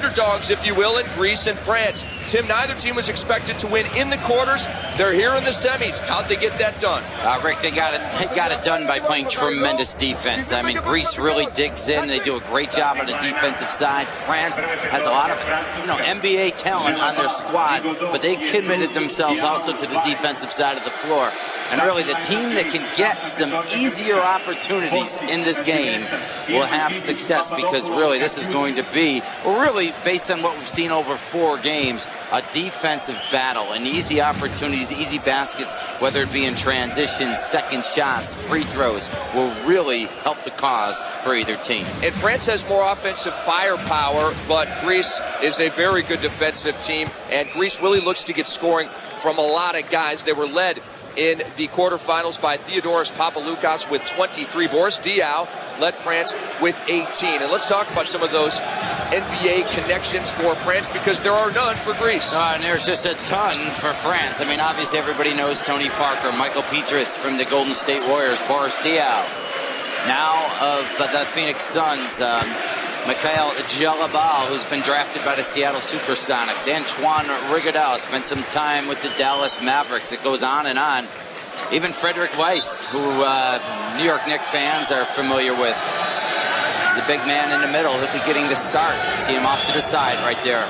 underdogs, if you will, in Greece and France. Tim, neither team was expected to win in the quarters. They're here in the semis. How'd they get that done? Rick, they got it done by playing tremendous defense. I mean, Greece really digs in. They do a great job on the defensive side. France has a lot of, NBA talent on their squad, but they committed themselves also to the defensive side of the floor. And really, the team that can get some easier opportunities in this game will have success, because really this is going to be, really based on what we've seen over 4 games, a defensive battle, and easy opportunities, easy baskets, whether it be in transition, second shots, free throws, will really help the cause for either team. And France has more offensive firepower, but Greece is a very good defensive team, and Greece really looks to get scoring from a lot of guys. They were led in the quarterfinals by Theodoros Papaloulas with 23. Boris Diaw led France with 18. And let's talk about some of those NBA connections for France, because there are none for Greece. And there's just a ton for France. I mean, obviously everybody knows Tony Parker, Michael Ptys from the Golden State Warriors, Boris Diaw, now of the Phoenix Suns, Mikhail Jalabal, who's been drafted by the Seattle Supersonics. Antoine Rigaudot spent some time with the Dallas Mavericks. It goes on and on. Even Frederick Weiss, who New York Knicks fans are familiar with. He's the big man in the middle. He'll be getting the start. See him off to the side right there.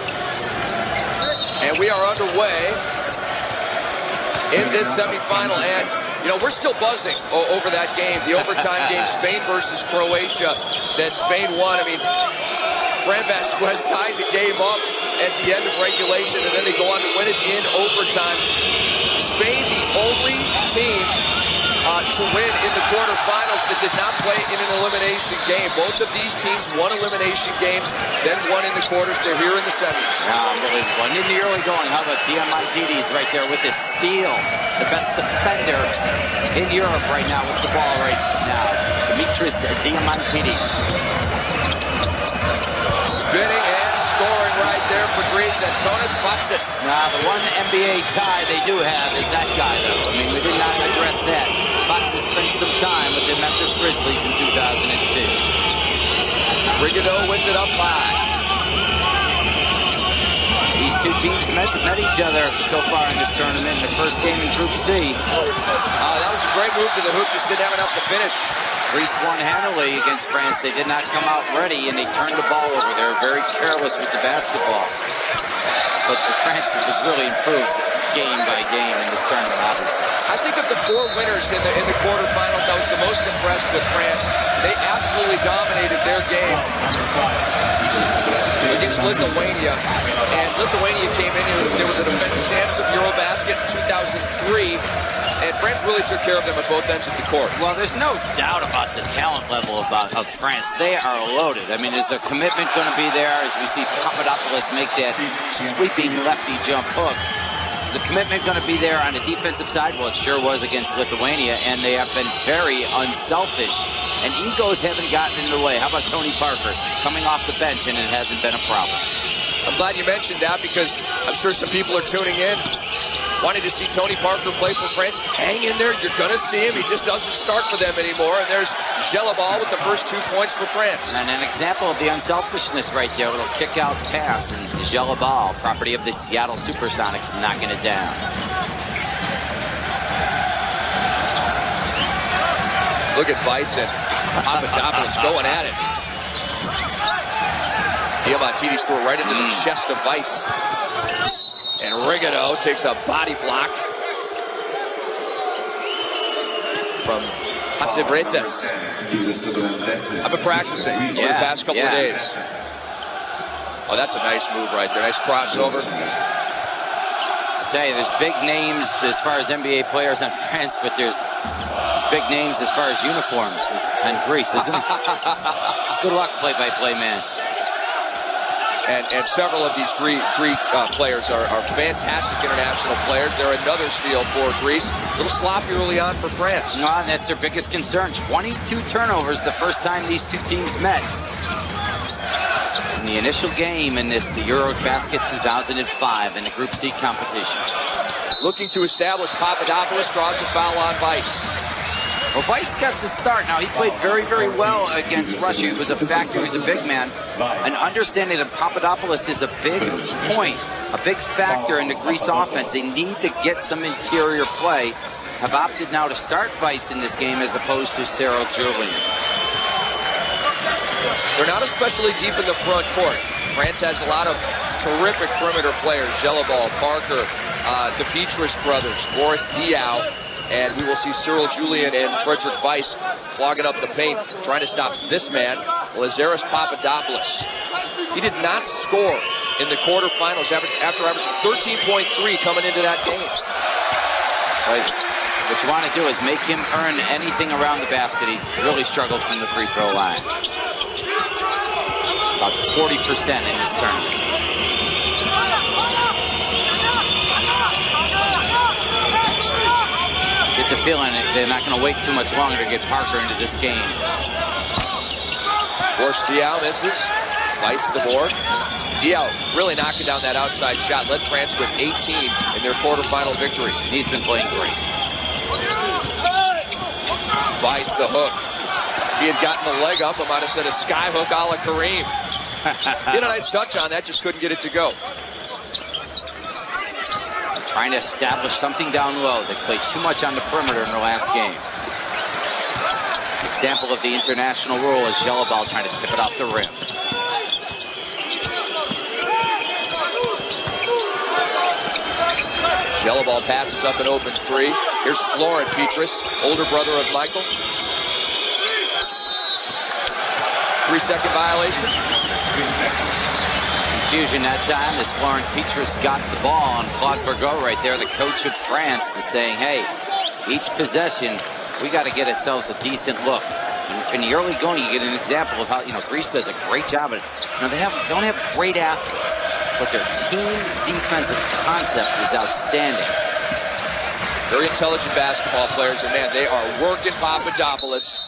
And we are underway in this semifinal, and we're still buzzing over that game, the overtime game, Spain versus Croatia, that Spain won. I mean, Fran Vasquez tied the game up at the end of regulation, and then they go on to win it in overtime. Spain, the only team to win in the quarterfinals that did not play in an elimination game. Both of these teams won elimination games, then won in the quarters. They're here in the semis. Unbelievable. And in the early going, how about Diamantidis right there with his steal? The best defender in Europe right now with the ball right now. Dimitris Diamantidis. Spinning and scoring right there for Greece, Antonis Foxis. Now, the one NBA tie they do have is that guy, though. I mean, we did not address that. Foxis spent some time with the Memphis Grizzlies in 2002. Rigaudot with it up high. These two teams met each other so far in this tournament. The first game in Group C. That was a great move to the hoop, just didn't have enough to finish. Greece won handily against France. They did not come out ready, and they turned the ball over. They were very careless with the basketball. But the France has really improved game by game in this tournament, obviously. I think of the 4 winners in the quarterfinals, I was the most impressed with France. They absolutely dominated their game against Lithuania. And Lithuania came in, they were the defending champs of EUROBASKET in 2003. And France really took care of them at both ends of the court. Well, there's no doubt about the talent level of France. They are loaded. I mean, is the commitment going to be there as we see Papadopoulos make that sweeping lefty jump hook? Is the commitment going to be there on the defensive side? Well, it sure was against Lithuania, and they have been very unselfish. And egos haven't gotten in the way. How about Tony Parker coming off the bench, and it hasn't been a problem? I'm glad you mentioned that, because I'm sure some people are tuning in, wanting to see Tony Parker play for France. Hang in there, you're going to see him. He just doesn't start for them anymore. And there's Jalabal with the first 2 points for France. And an example of the unselfishness right there, little kick-out pass. And Jalabal, property of the Seattle Supersonics, knocking it down. Look at Bison. Papadopoulos going at it. Diamantidis threw it right into the chest of Weiss. And Rigaudot takes a body block from Hatzivretes. I've been practicing for the past couple of days. Oh, that's a nice move right there. Nice crossover. I tell you, there's big names as far as NBA players on France, but there's big names as far as uniforms on Greece, isn't it? Good luck, play-by-play man. And several of these Greek players are fantastic international players. They're another steal for Greece. A little sloppy early on for France. No, and that's their biggest concern. 22 turnovers the first time these two teams met. In the initial game in this EuroBasket 2005 in the Group C competition. Looking to establish Papadopoulos, draws a foul on Weiss. Well, Vice gets the start. Now, he played very, very well against Russia. He was a factor. He was a big man. And understanding that Papadopoulos is a big point, a big factor in the Greece offense. They need to get some interior play. Have opted now to start Vice in this game as opposed to Cyril Julian. They're not especially deep in the front court. France has a lot of terrific perimeter players. Jelabal, Parker, the Ptys brothers, Boris Diaw, and we will see Cyril Julian and Frederick Vice clogging up the paint, trying to stop this man, Lazaris Papadopoulos. He did not score in the quarterfinals after averaging 13.3 coming into that game. Right. What you want to do is make him earn anything around the basket. He's really struggled from the free throw line. About 40% in this tournament. Get the feeling that they're not going to wait too much longer to get Parker into this game. Boris Diaw misses. Vice to the board. Diaw really knocking down that outside shot. Led France with 18 in their quarterfinal victory. He's been playing great. Vice the hook. If he had gotten the leg up, I might have said a sky hook a la Kareem. He had a nice touch on that, just couldn't get it to go. Trying to establish something down low. They played too much on the perimeter in their last game. Example of the international rule is Jelabal trying to tip it off the rim. Jelabal passes up an open three. Here's Florent Ptys, older brother of Michael. 3-second violation. Confusion that time as Florent Ptys got the ball, and Claude Bergot right there, the coach of France, is saying, hey, each possession, we got to get ourselves a decent look. In the early going, you get an example of how, Greece does a great job at it. They don't have great athletes, but their team defensive concept is outstanding. Very intelligent basketball players, and man, they are working Papadopoulos.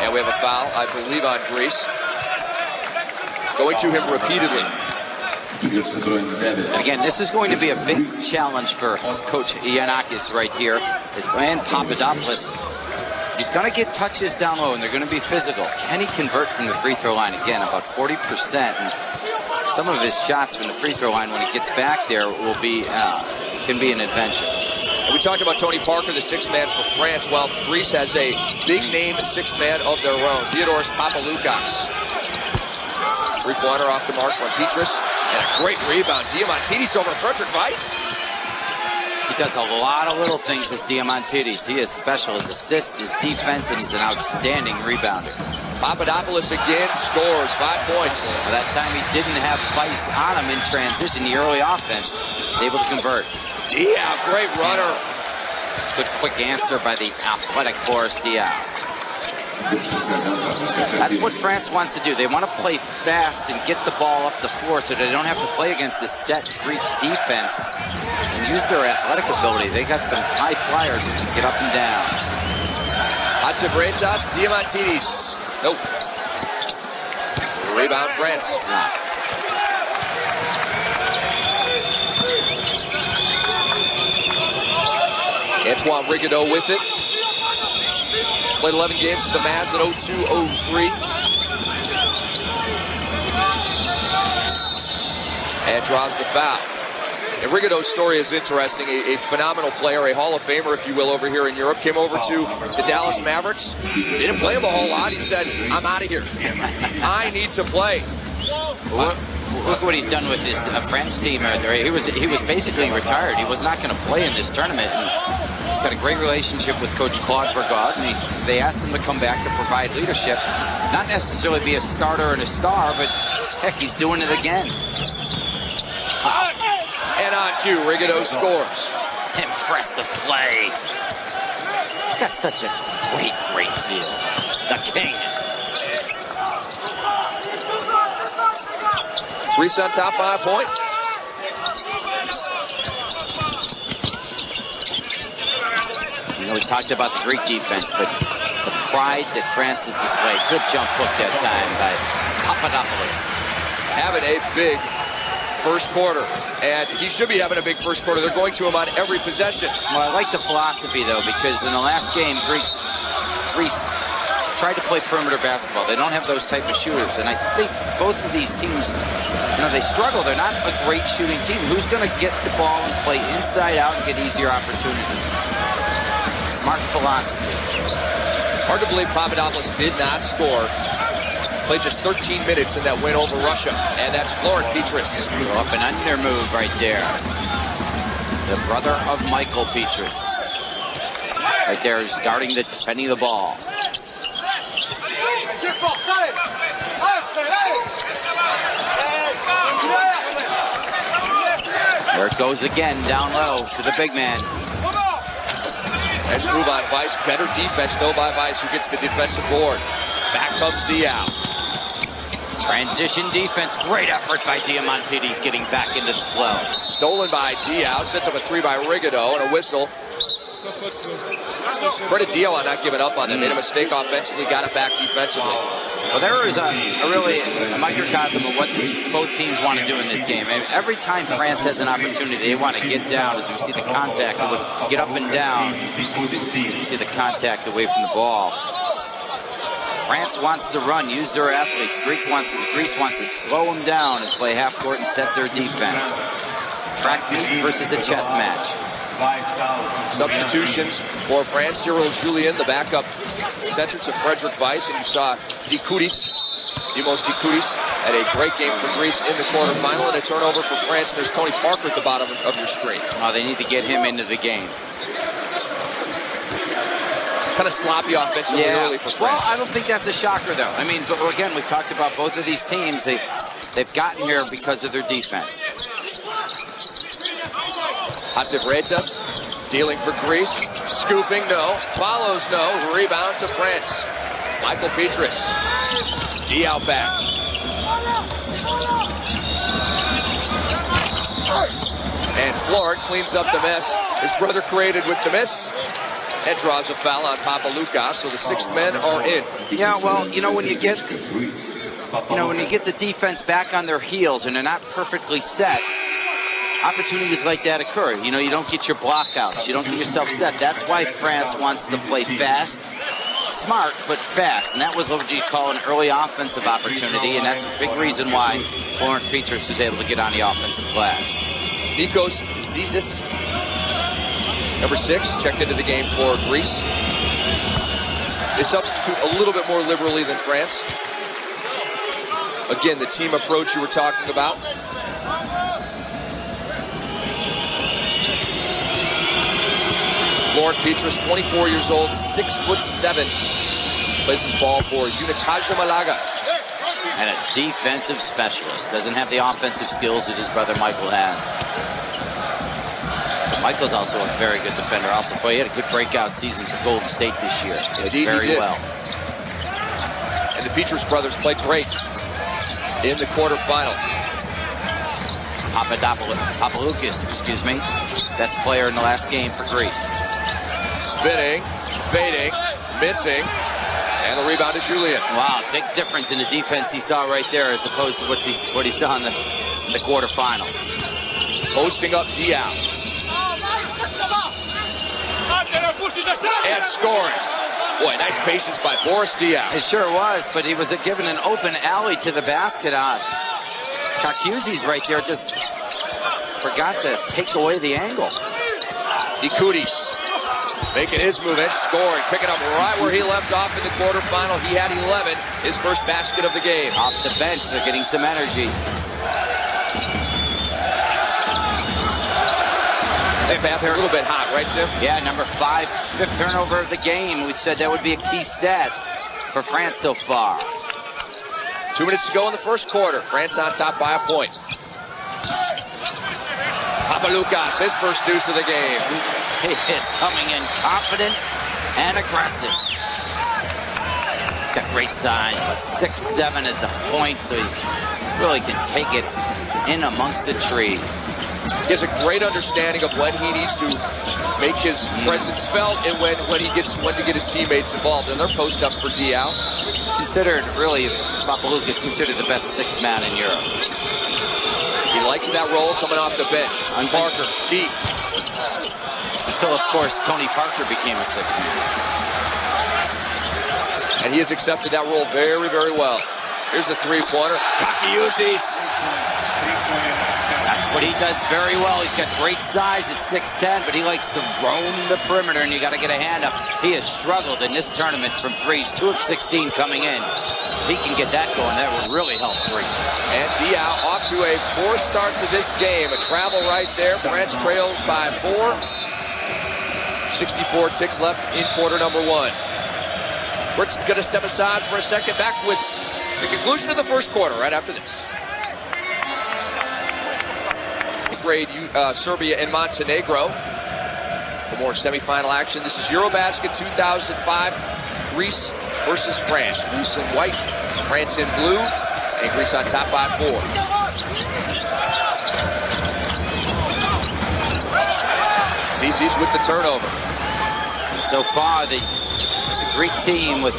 And we have a foul, I believe, on Greece. Going to him repeatedly. Again, this is going to be a big challenge for Coach Giannakis right here. And Papadopoulos, he's going to get touches down low, and they're going to be physical. Can he convert from the free throw line? Again, about 40%. And some of his shots from the free throw line, when he gets back there, will be can be an adventure. And we talked about Tony Parker, the sixth man for France, while Greece has a big-name sixth man of their own, Theodoros Papaloulas. Three-pointer off the mark from Ptys, and a great rebound. Diamantidis over to Frederick Vice. He does a lot of little things, this Diamantidis. He is special. His assist, his defense, and he's an outstanding rebounder. Papadopoulos again scores 5 points. Well, that time he didn't have Vice on him in transition, the early offense. He's able to convert. Diaw, great runner. Good quick answer by the athletic Boris Diaw. That's what France wants to do. They want to play fast and get the ball up the floor so they don't have to play against a set Greek defense and use their athletic ability. They got some high flyers who can get up and down. Hatzibretas, Diamantidis. Nope. Rebound France. Antoine Rigaudot with it. Played 11 games with the Mavs at 02-03. And draws the foul. And Rigaudot's story is interesting. A phenomenal player, a Hall of Famer, if you will, over here in Europe. Came over to the Dallas Mavericks. Didn't play him a whole lot. He said, I'm out of here. I need to play. Look what he's done with this French team. He was basically retired. He was not going to play in this tournament. And he's got a great relationship with Coach Claude Bergot, and they asked him to come back to provide leadership. Not necessarily be a starter and a star, but heck, he's doing it again. And on cue, Rigaudot scores. Impressive play. He's got such a great feel. The king. Greece on top by a point. We talked about the Greek defense, but the pride that France has displayed. Good jump hook that time by Papadopoulos. Having a big first quarter. And he should be having a big first quarter. They're going to him on every possession. Well, I like the philosophy, though, because in the last game, Greece tried to play perimeter basketball. They don't have those type of shooters. And I think both of these teams, they struggle. They're not a great shooting team. Who's going to get the ball and play inside out and get easier opportunities? Smart philosophy. Hard to believe Papadopoulos did not score. Played just 13 minutes in that win over Russia. And that's Ptys. Up and under move right there. The brother of Michael Ptys. Right there is defending the ball. There it goes again, down low to the big man. Nice move on Vice. Better defense, though, by Vice, who gets the defensive board. Back comes Diaw. Transition defense. Great effort by Diamantidis getting back into the flow. Stolen by Diaw. Sets up a three by Rigado and a whistle. Credit Diaw on not giving up on them. Made a mistake offensively, got it back defensively. Well, there is a microcosm of what both teams want to do in this game. Every time France has an opportunity, they want to get down, as we see the contact, get up and down, as we see the contact away from the ball. France wants to run, use their athletes. Greece wants to slow them down and play half court and set their defense. Track meet versus a chess match. Substitutions for France. Cyril Julien, the backup center to Frederick Weiss, and you saw Dikoudis. Dikoudis had a great game for Greece in the quarterfinal, and a turnover for France. And there's Tony Parker at the bottom of your screen. Oh, they need to get him into the game. Kind of sloppy offensively early for France. Well, I don't think that's a shocker, though. I mean, but again, we've talked about both of these teams. They've gotten here because of their defense. Hatzivretas dealing for Greece. Scooping, no. Follows, no. Rebound to France. Michael Ptys. Diaw back. And Florent cleans up the mess his brother created with the miss. And draws a foul on Papaloulas, so the sixth men are in. Yeah, well, when you get the defense back on their heels and they're not perfectly set, opportunities like that occur. You don't get your blockouts. You don't get yourself set. That's why France wants to play fast, smart, but fast. And that was what you call an early offensive opportunity, and that's a big reason why Florent Ptys was able to get on the offensive glass. Nikos Zisis, number 6, checked into the game for Greece. They substitute a little bit more liberally than France. Again, the team approach you were talking about. Florent Ptys, 24 years old, 6'7". Plays his ball for Unicaja Malaga. And a defensive specialist. Doesn't have the offensive skills that his brother Michael has. Michael's also a very good defender. He had a good breakout season for Golden State this year. Indeed, very he did. well. And the Ptys brothers played great in the quarterfinal. Papadopoulos, best player in the last game for Greece. Spinning, fading, missing, and the rebound to Julien. Wow, big difference in the defense he saw right there as opposed to what he saw in the quarterfinals. Posting up Diaw. And scoring. Boy, nice patience by Boris Diaw. It sure was, but he was given an open alley to the basket. Kakuzis right there just forgot to take away the angle. Dikoudis making his move and scoring, picking up right where he left off in the quarterfinal. He had 11, his first basket of the game. Off the bench, they're getting some energy. That pass a little bit hot, right, Jim? Yeah, number 5, 5th turnover of the game. We said that would be a key stat for France so far. 2 minutes to go in the first quarter. France on top by a point. Papaloulas, his first deuce of the game. He is coming in confident and aggressive. He's got great size, about 6'7" at the point, so he really can take it in amongst the trees. He has a great understanding of when he needs to make his presence felt and when to get his teammates involved. And they're post up for Diaw. Papaloulas considered the best 6th man in Europe. He Likes that role coming off the bench. On Parker, deep. Until, of course, Tony Parker became a sixth man. And he has accepted that role very, very well. Here's the three-pointer. Zisis. That's what he does very well. He's got great size at 6'10", but he likes to roam the perimeter, and you got to get a hand up. He has struggled in this tournament from threes, 2 of 16 coming in. If he can get that going, that would really help Greece. And Diaw off to a poor start to this game. A travel right there. France trails by 4. 64 ticks left in quarter number 1. We're going to step aside for a second. Back with the conclusion of the first quarter right after this. Grade Serbia and Montenegro for more semifinal action. This is EUROBASKET 2005. Greece versus France. Greece in white, France in blue, and Greece on top by 4. Zisis with the turnover. So far, the Greek team with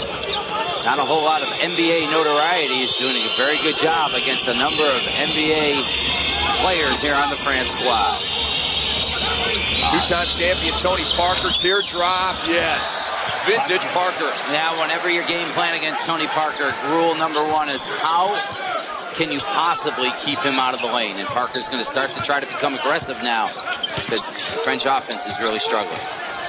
not a whole lot of NBA notoriety is doing a very good job against a number of NBA players here on the France squad. Two-time champion Tony Parker, teardrop, yes. Vintage Parker. Now, whenever you're game plan against Tony Parker, rule number 1 is how can you possibly keep him out of the lane? And Parker's going to start to try to become aggressive now because the French offense is really struggling.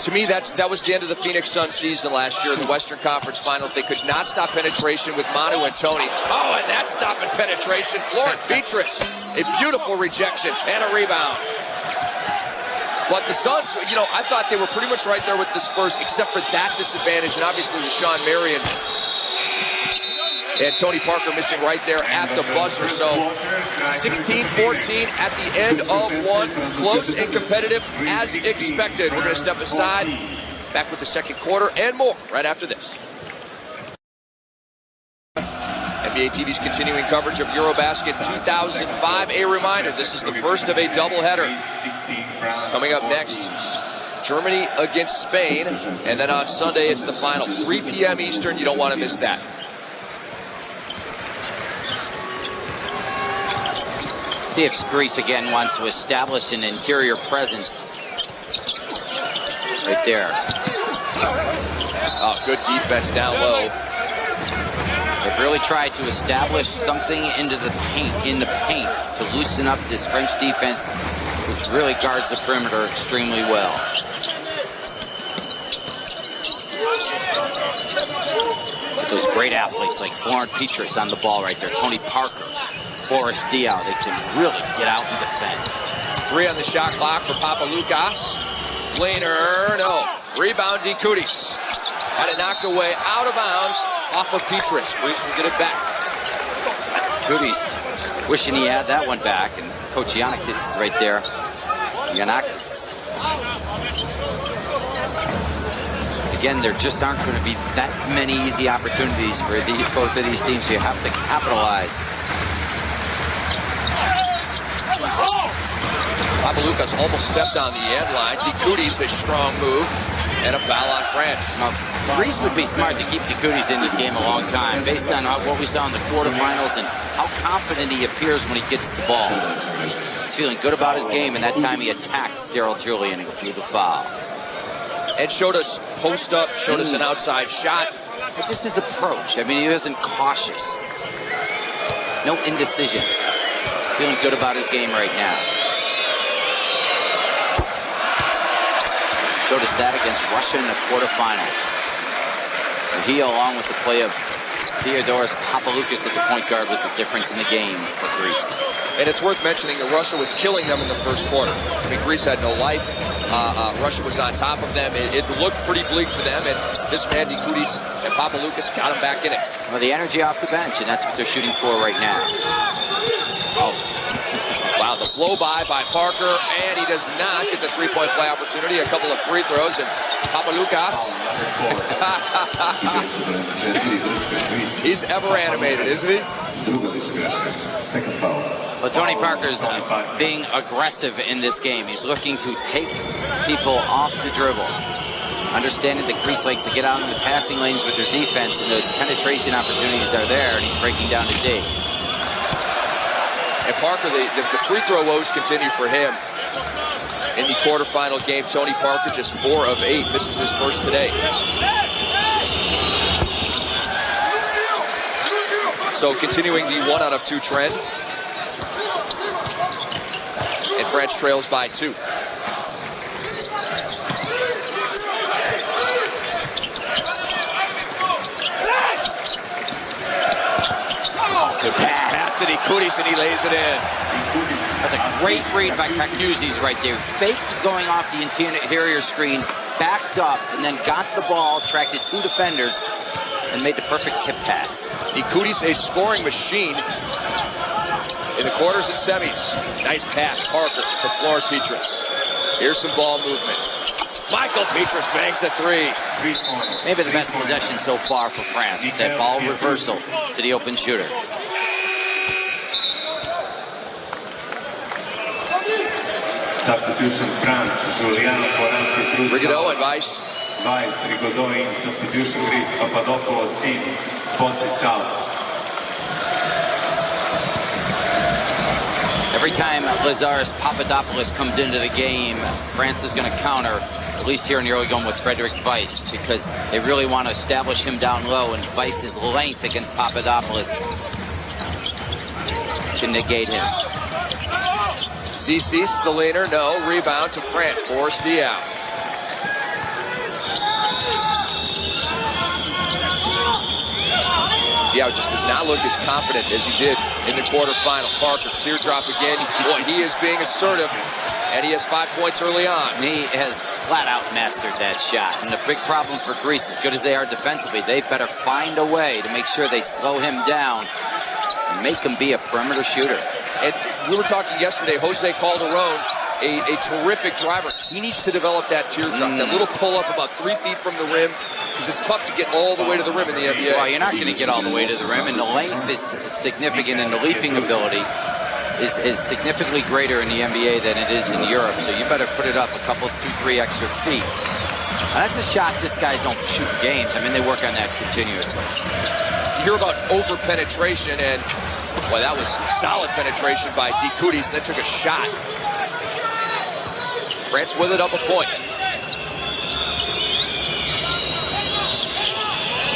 To me, that was the end of the Phoenix Suns season last year in the Western Conference Finals. They could not stop penetration with Manu and Tony. Oh, and that's stopping penetration. Florent Ptys, a beautiful rejection and a rebound. But the Suns, you know, I thought they were pretty much right there with the Spurs, except for that disadvantage, and obviously with Sean Marion and Tony Parker missing right there at the buzzer. So 16-14 at the end of 1. Close and competitive as expected. We're going to step aside. Back with the second quarter and more right after this. NBA TV's continuing coverage of EuroBasket 2005. A reminder, this is the first of a doubleheader. Coming up next, Germany against Spain. And then on Sunday, it's the final. 3 p.m. Eastern. You don't want to miss that. See if Greece again wants to establish an interior presence. Right there. Oh, good defense down low. They've really tried to establish something in the paint to loosen up this French defense, which really guards the perimeter extremely well. Those great athletes like Florent Ptys on the ball right there. Tony Parker, Boris Diaw, they can really get out and defend. 3 on the shot clock for Papaloulas. Laner, no. Rebound, Dikoudis. Had it knocked away out of bounds off of Ptys. Greece will get it back. Dikoudis wishing he had that one back. And Coach Giannakis right there. Giannakis. Again, there just aren't going to be that many easy opportunities for both of these teams. You have to capitalize. Papaloulas almost stepped on the end line. Dikoudis, a strong move, and a foul on France. Now, Greece would be smart to keep Dikoudis in this game a long time, based on what we saw in the quarterfinals and how confident he appears when he gets the ball. He's feeling good about his game, and that time he attacked Cyril Julian and drew the foul. And showed us post up, showed us an outside shot. But just his approach, I mean, he wasn't cautious. No indecision. Feeling good about his game right now. Showed us that against Russia in the quarterfinals. And he, along with the play of Theodoros Papaloulas at the point guard, was the difference in the game for Greece. And it's worth mentioning that Russia was killing them in the first quarter. I mean, Greece had no life. Russia was on top of them. It looked pretty bleak for them, and this man, Dikoudis and Papaloulas, got him back in it. Well, the energy off the bench, and that's what they're shooting for right now. Oh. Wow, the blow-by Parker, and he does not get the three-point play opportunity. A couple of free throws, and Papaloulas. He's ever animated, isn't he? Well, Tony Parker's being aggressive in this game. He's looking to take people off the dribble. Understanding that Greece likes to get out in the passing lanes with their defense, and those penetration opportunities are there, and he's breaking down the D. And Parker, the free throw woes continue for him. In the quarterfinal game, Tony Parker just 4 of 8. Misses his first today. So continuing the 1 out of 2 trend. And France trails by 2. Good pass to Dikoudis, and he lays it in. That's a great read by Dikoudis right there. Faked going off the interior screen, backed up, and then got the ball, attracted 2 defenders, and made the perfect tip pass. Dikoudis, a scoring machine in the quarters and semis. Nice pass, Parker to Florent Ptys. Here's some ball movement. Michael Ptys bangs a 3. Maybe the best possession so far for France with that ball reversal to the open shooter. Substitution France, Giuliano 43. Rigaud and Vice. Vice, Rigaud in substitution Greece, Papadopoulos in, ptys out. Every time Lazaris Papadopoulos comes into the game, France is going to counter, at least here in the early going, with Frederick Vice, because they really want to establish him down low, and Vice's length against Papadopoulos can negate him. Zisis, the leader, no. Rebound to France. Boris Diaw. Diaw just does not look as confident as he did in the quarterfinal. Parker, teardrop again. Boy, he is being assertive, and he has 5 points early on. He has flat out mastered that shot. And the big problem for Greece, as good as they are defensively, they better find a way to make sure they slow him down and make him be a perimeter shooter. And we were talking yesterday, Jose Calderon, a terrific driver. He needs to develop that teardrop, that little pull-up about 3 feet from the rim, because it's tough to get all the way to the rim in the NBA. Well, you're not going to get all the way to the rim, and the length is significant, and the leaping ability is significantly greater in the NBA than it is in Europe, so you better put it up a couple, 2, 3 extra feet. Now, that's a shot just guys don't shoot games. I mean, they work on that continuously. You hear about over-penetration, and well, that was solid penetration by Dikoudis. That took a shot. France with it up a point.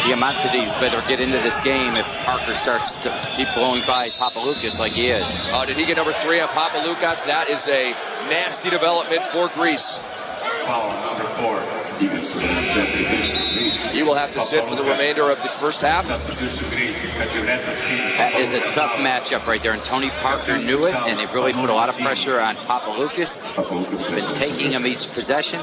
Diamantidis better get into this game if Parker starts to keep blowing by Papaloulas like he is. Oh, did he get number 3 on Papaloulas? That is a nasty development for Greece. Foul number 4. He will have to sit for the remainder of the first half. That is a tough matchup right there, and Tony Parker knew it, and they really put a lot of pressure on Papaloulas. Been taking him each possession.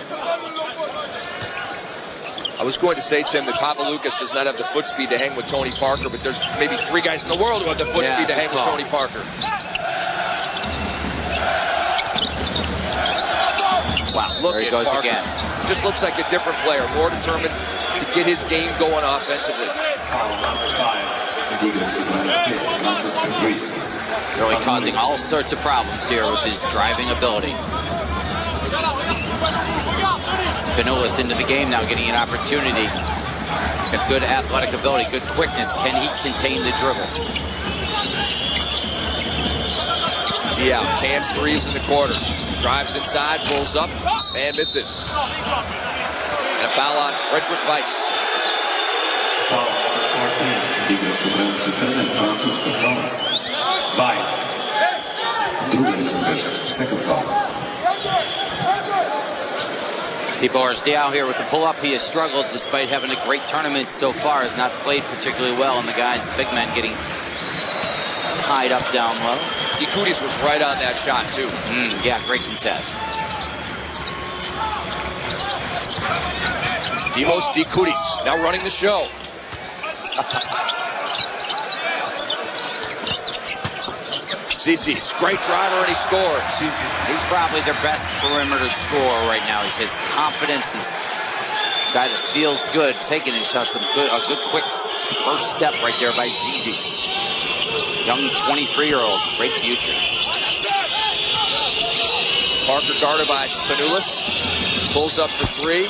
I was going to say, Tim, that Papaloulas does not have the foot speed to hang with Tony Parker, but there's maybe 3 guys in the world who have the foot speed to hang with Tony Parker. Wow, look, there he goes Parker. Again. Just looks like a different player, more determined to get his game going offensively. Really causing all sorts of problems here with his driving ability. Papaloulas into the game now, getting an opportunity. He's got good athletic ability, good quickness. Can he contain the dribble? Diaw, can 3s in the quarters. Drives inside, pulls up, and misses. And a foul on Frederick Vice. See Boris Diaw here with the pull-up. He has struggled despite having a great tournament so far. Has not played particularly well, and the guys, the big men, getting tied up down low. Dikoudis was right on that shot, too. Yeah, great contest. Dikoudis now running the show. Zisis, great driver, and he scores. He's probably their best perimeter scorer right now. He's his confidence. He's a guy that feels good, taking his shots. A good quick first step right there by Zisis. Young 23-year-old, great future. Parker guarded by Papaloulas. Pulls up for 3.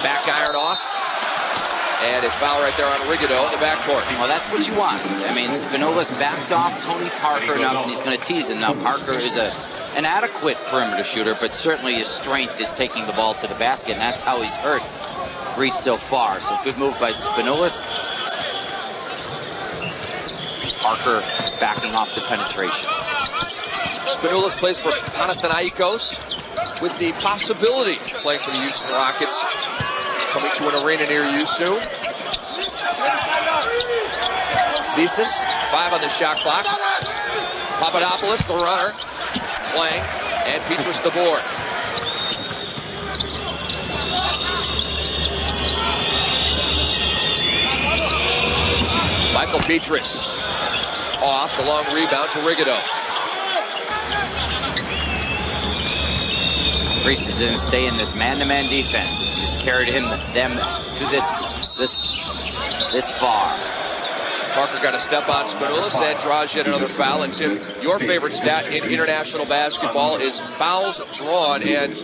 Back iron off. And a foul right there on Rigaud in the backcourt. Well, that's what you want. I mean, Spanulis backed off Tony Parker enough, and he's going to tease him. Now, Parker is an adequate perimeter shooter, but certainly his strength is taking the ball to the basket, and that's how he's hurt Greece so far. So good move by Spanulis. Parker backing off the penetration. Spanulis plays for Panathinaikos with the possibility of playing for the Houston Rockets. Coming to an arena near you soon. Zisis, 5 on the shot clock. Papadopoulos, the runner, playing, and Ptys the board. Michael Ptys off the long rebound to Rigaud. Greece is going to stay in this man-to-man defense. It's just carried them to this far. Parker got a step on Spanulis and draws yet another foul. And Tim, your favorite stat in international basketball is fouls drawn. And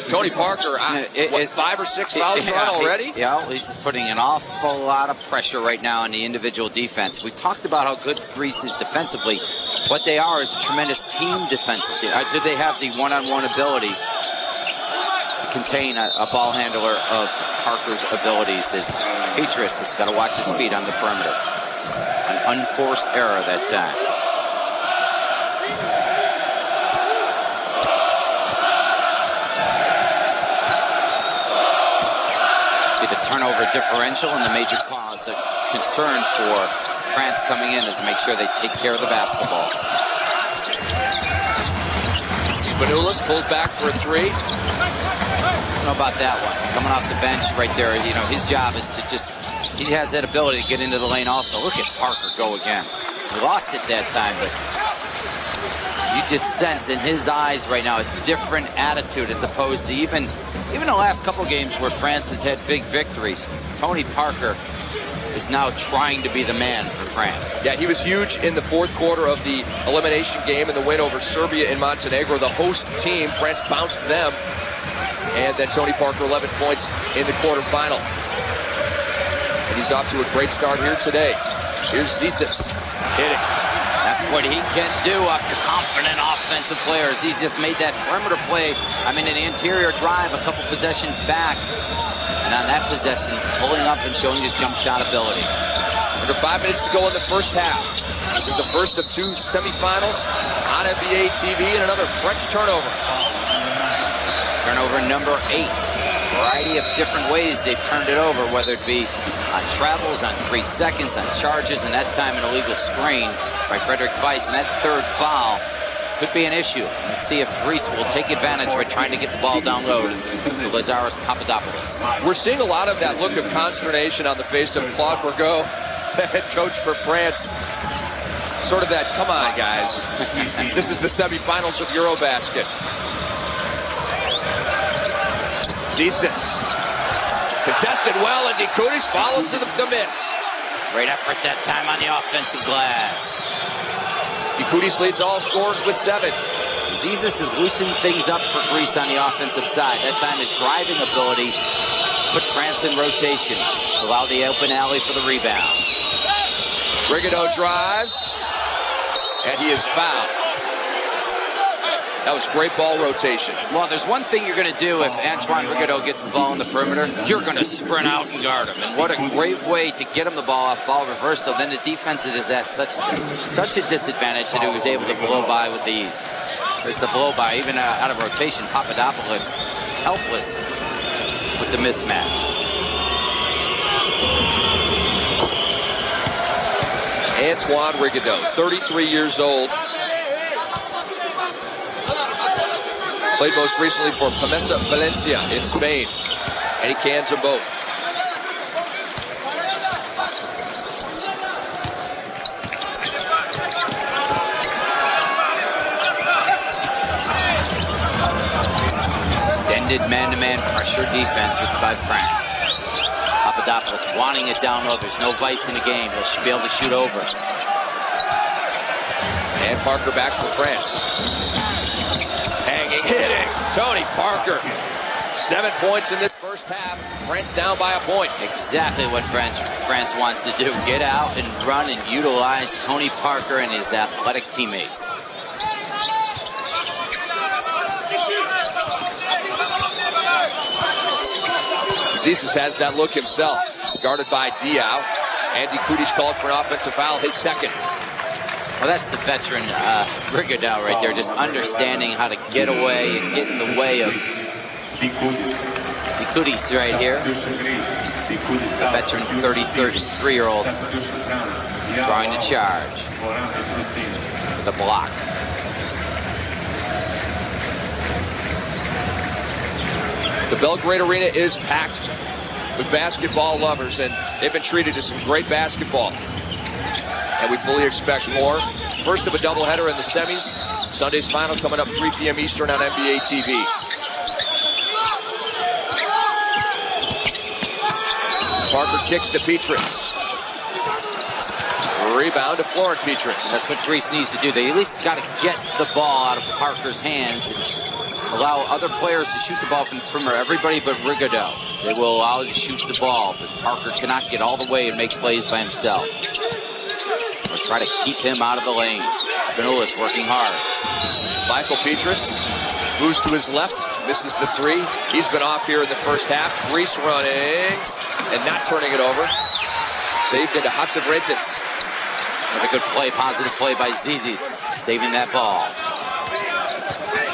Tony Parker, 5 or 6 fouls drawn already? Yeah, he's putting an awful lot of pressure right now on the individual defense. We talked about how good Greece is defensively. What they are is a tremendous team defensively. Do they have the one-on-one ability to contain a ball handler of Parker's abilities? As Ptys has got to watch his feet on the perimeter. An unforced error that time. See the turnover differential and the major cause of concern for France coming in is to make sure they take care of the basketball. Spanulis pulls back for a 3. I don't know about that one. Coming off the bench right there, you know, his job is to just, he has that ability to get into the lane also. Look at Parker go again. He lost it that time, but you just sense in his eyes right now a different attitude as opposed to even the last couple games where France has had big victories. Tony Parker is now trying to be the man for France. Yeah, he was huge in the 4th quarter of the elimination game in the win over Serbia and Montenegro, the host team. France bounced them. And then Tony Parker, 11 points in the quarterfinal. And he's off to a great start here today. Here's Zisis hitting. That's what he can do, a confident offensive player. He's just made that perimeter play. I mean, in the interior drive, a couple possessions back. And on that possession, pulling up and showing his jump shot ability. Under 5 minutes to go in the first half. This is the first of 2 semifinals on NBA TV, and another French turnover. Turnover number 8. Variety of different ways they've turned it over, whether it be on travels, on 3 seconds, on charges, and that time an illegal screen by Frederick Weiss. And that 3rd foul could be an issue. Let's see if Greece will take advantage by trying to get the ball down low to Lazaros Papadopoulos. We're seeing a lot of that look of consternation on the face of Claude Bourgault, the head coach for France. Sort of that, come on, guys. This is the semifinals of EUROBASKET. Zisis. Contested well, and Dikoudis follows the miss. Great effort that time on the offensive glass. Dikoudis leads all scorers with 7. Zisis is loosening things up for Greece on the offensive side. That time his driving ability put France in rotation. Allow the open alley for the rebound. Rigaud drives, and he is fouled. That was great ball rotation. Well, there's one thing you're going to do if Antoine Rigaud gets the ball in the perimeter. You're going to sprint out and guard him. And what a great way to get him the ball off ball reversal. Then the defense is at such a disadvantage that he was able to blow by with ease. There's the blow by, even out of rotation. Papadopoulos helpless with the mismatch. Antoine Rigaud, 33 years old. Played most recently for Pamesa Valencia in Spain, and he cans them both. Extended man-to-man pressure defense by France. Papadopoulos wanting it down low. There's no vice in the game. They should be able to shoot over. And Parker back for France. Hanging, hitting. Tony Parker 7 points in this first half. France down by a point. Exactly what France wants to do. Get out and run and utilize Tony Parker and his athletic teammates. Zisis has that look himself. Guarded by Diaw. And Dikoudis called for an offensive foul, his second. Well, that's the veteran Dikoudis right there, just understanding how to get away and get in the way of Dikoudis right here. The veteran 33-year-old drawing the charge with a block. The Belgrade Arena is packed with basketball lovers, and they've been treated to some great basketball. And we fully expect more. First of a doubleheader in the semis. Sunday's final coming up 3 p.m. Eastern on NBA TV. Parker kicks to Ptys. Rebound to Florent Ptys. That's what Greece needs to do. They at least got to get the ball out of Parker's hands and allow other players to shoot the ball from the perimeter. Everybody but Dikoudis. They will allow him to shoot the ball, but Parker cannot get all the way and make plays by himself. We'll try to keep him out of the lane. Papaloulas working hard. Michael Ptys moves to his left, misses the three. He's been off here in the first half. Greece running and not turning it over. Saved into Zisis. Another good play, positive play by Zisis, saving that ball.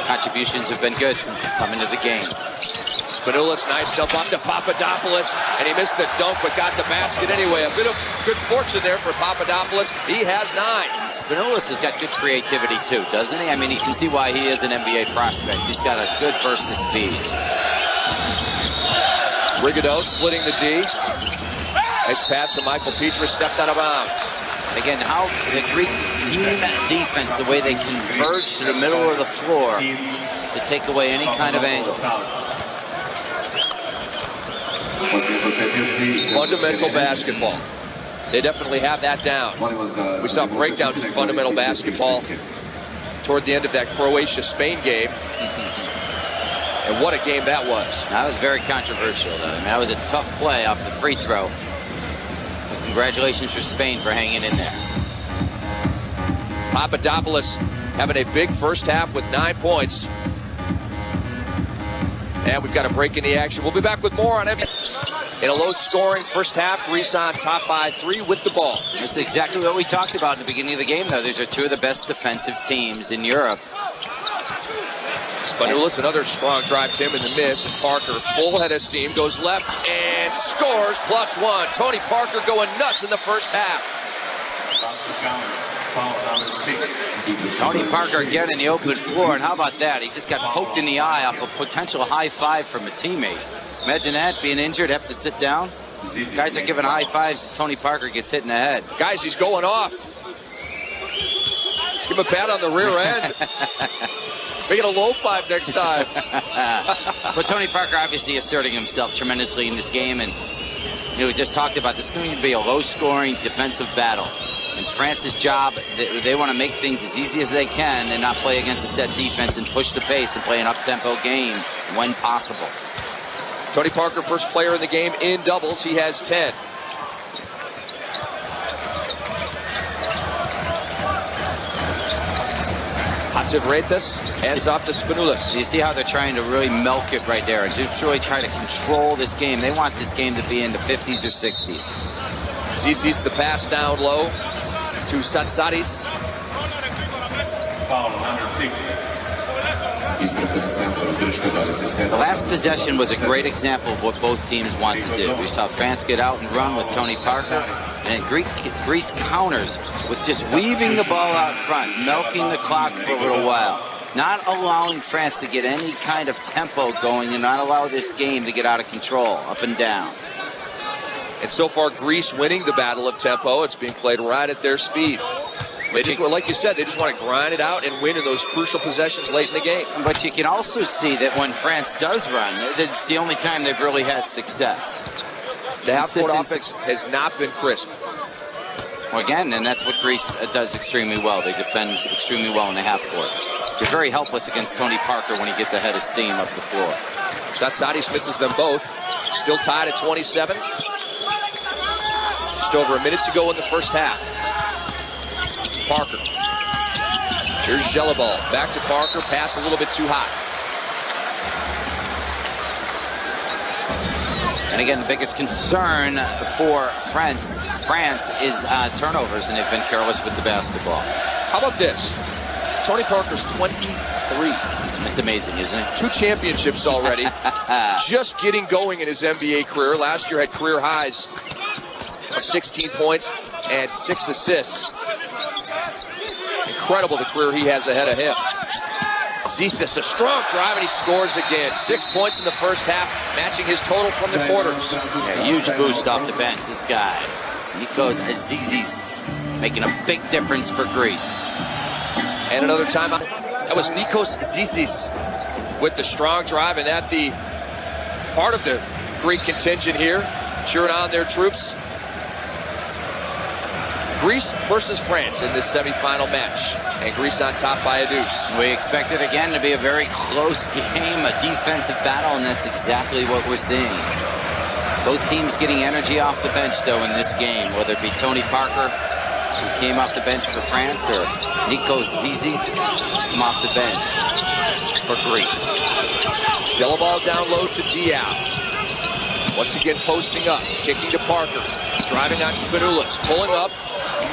Contributions have been good since he's come into the game. Papaloulas, nice dump up to Papadopoulos, and he missed the dunk but got the basket anyway. A bit of good fortune there for Papadopoulos. He has 9. Papaloulas has got good creativity too, doesn't he? I mean, you can see why he is an NBA prospect. He's got a good burst of speed. Dikoudis splitting the D. Nice pass to Michael Ptys, stepped out of bounds. Again, how the Greek team defense, the way they converge to the middle of the floor to take away any kind of angles. Fundamental basketball. They definitely have that down. We saw breakdowns in fundamental basketball toward the end of that Croatia-Spain game. And what a game that was. That was very controversial, though. I mean, that was a tough play off the free throw. But congratulations for Spain for hanging in there. Papadopoulos having a big first half with 9 points. And we've got a break in the action. We'll be back with more on NBA. In a low-scoring first half, Greece on top by 3 with the ball. That's exactly what we talked about in the beginning of the game, though. These are 2 of the best defensive teams in Europe. Papaloulas, another strong drive to him in the miss. And Parker, full head of steam, goes left and scores +1. Tony Parker going nuts in the first half. Tony Parker again in the open floor, and how about that? He just got poked in the eye off a potential high five from a teammate. Imagine that, being injured, have to sit down. Guys are giving high fives, and Tony Parker gets hit in the head. Guys, he's going off. Give him a pat on the rear end. Make it a low five next time. But Tony Parker obviously asserting himself tremendously in this game, and we just talked about this is going to be a low-scoring defensive battle. And France's job, they want to make things as easy as they can and not play against a set defense and push the pace and play an up-tempo game when possible. Tony Parker, first player in the game in doubles. He has 10. Zisis hands off to Papaloulas. You see how they're trying to really milk it right there and just really try to control this game. They want this game to be in the 50s or 60s. Zisis the pass down low to Zisis. The last possession was a great example of what both teams want to do. We saw France get out and run with Tony Parker, and Greece counters with just weaving the ball out front, milking the clock for a little while, not allowing France to get any kind of tempo going and not allow this game to get out of control, up and down. And so far, Greece winning the battle of tempo. It's being played right at their speed. They just, like you said, they just want to grind it out and win in those crucial possessions late in the game. But you can also see that when France does run, it's the only time they've really had success. The half-court offense has not been crisp. Well, again, and that's what Greece does extremely well. They defend extremely well in the half-court. They're very helpless against Tony Parker when he gets ahead of steam up the floor. Zisis misses them both. Still tied at 27. Just over a minute to go in the first half. Parker. Here's Gelabal. Back to Parker. Pass a little bit too high. And again, the biggest concern for France is turnovers, and they've been careless with the basketball. How about this? Tony Parker's 23. That's amazing, isn't it? 2 championships already. Just getting going in his NBA career. Last year had career highs of 16 points and 6 assists. Incredible the career he has ahead of him. Zisis, a strong drive, and he scores again. 6 points in the first half, matching his total from the quarters. Yeah, huge boost off the bench, this guy. Zisis, making a big difference for Greece. And another timeout. That was Zisis with the strong drive, and that the part of the Greek contingent here, cheering on their troops. Greece versus France in this semifinal match, and Greece on top by a deuce. We expect it again to be a very close game, a defensive battle, and that's exactly what we're seeing. Both teams getting energy off the bench, though, in this game, whether it be Tony Parker, who came off the bench for France, or Zisis, who's come off the bench for Greece. Gelabal down low to Diaw. Once again posting up, kicking to Parker, driving on Papadopoulos, pulling up,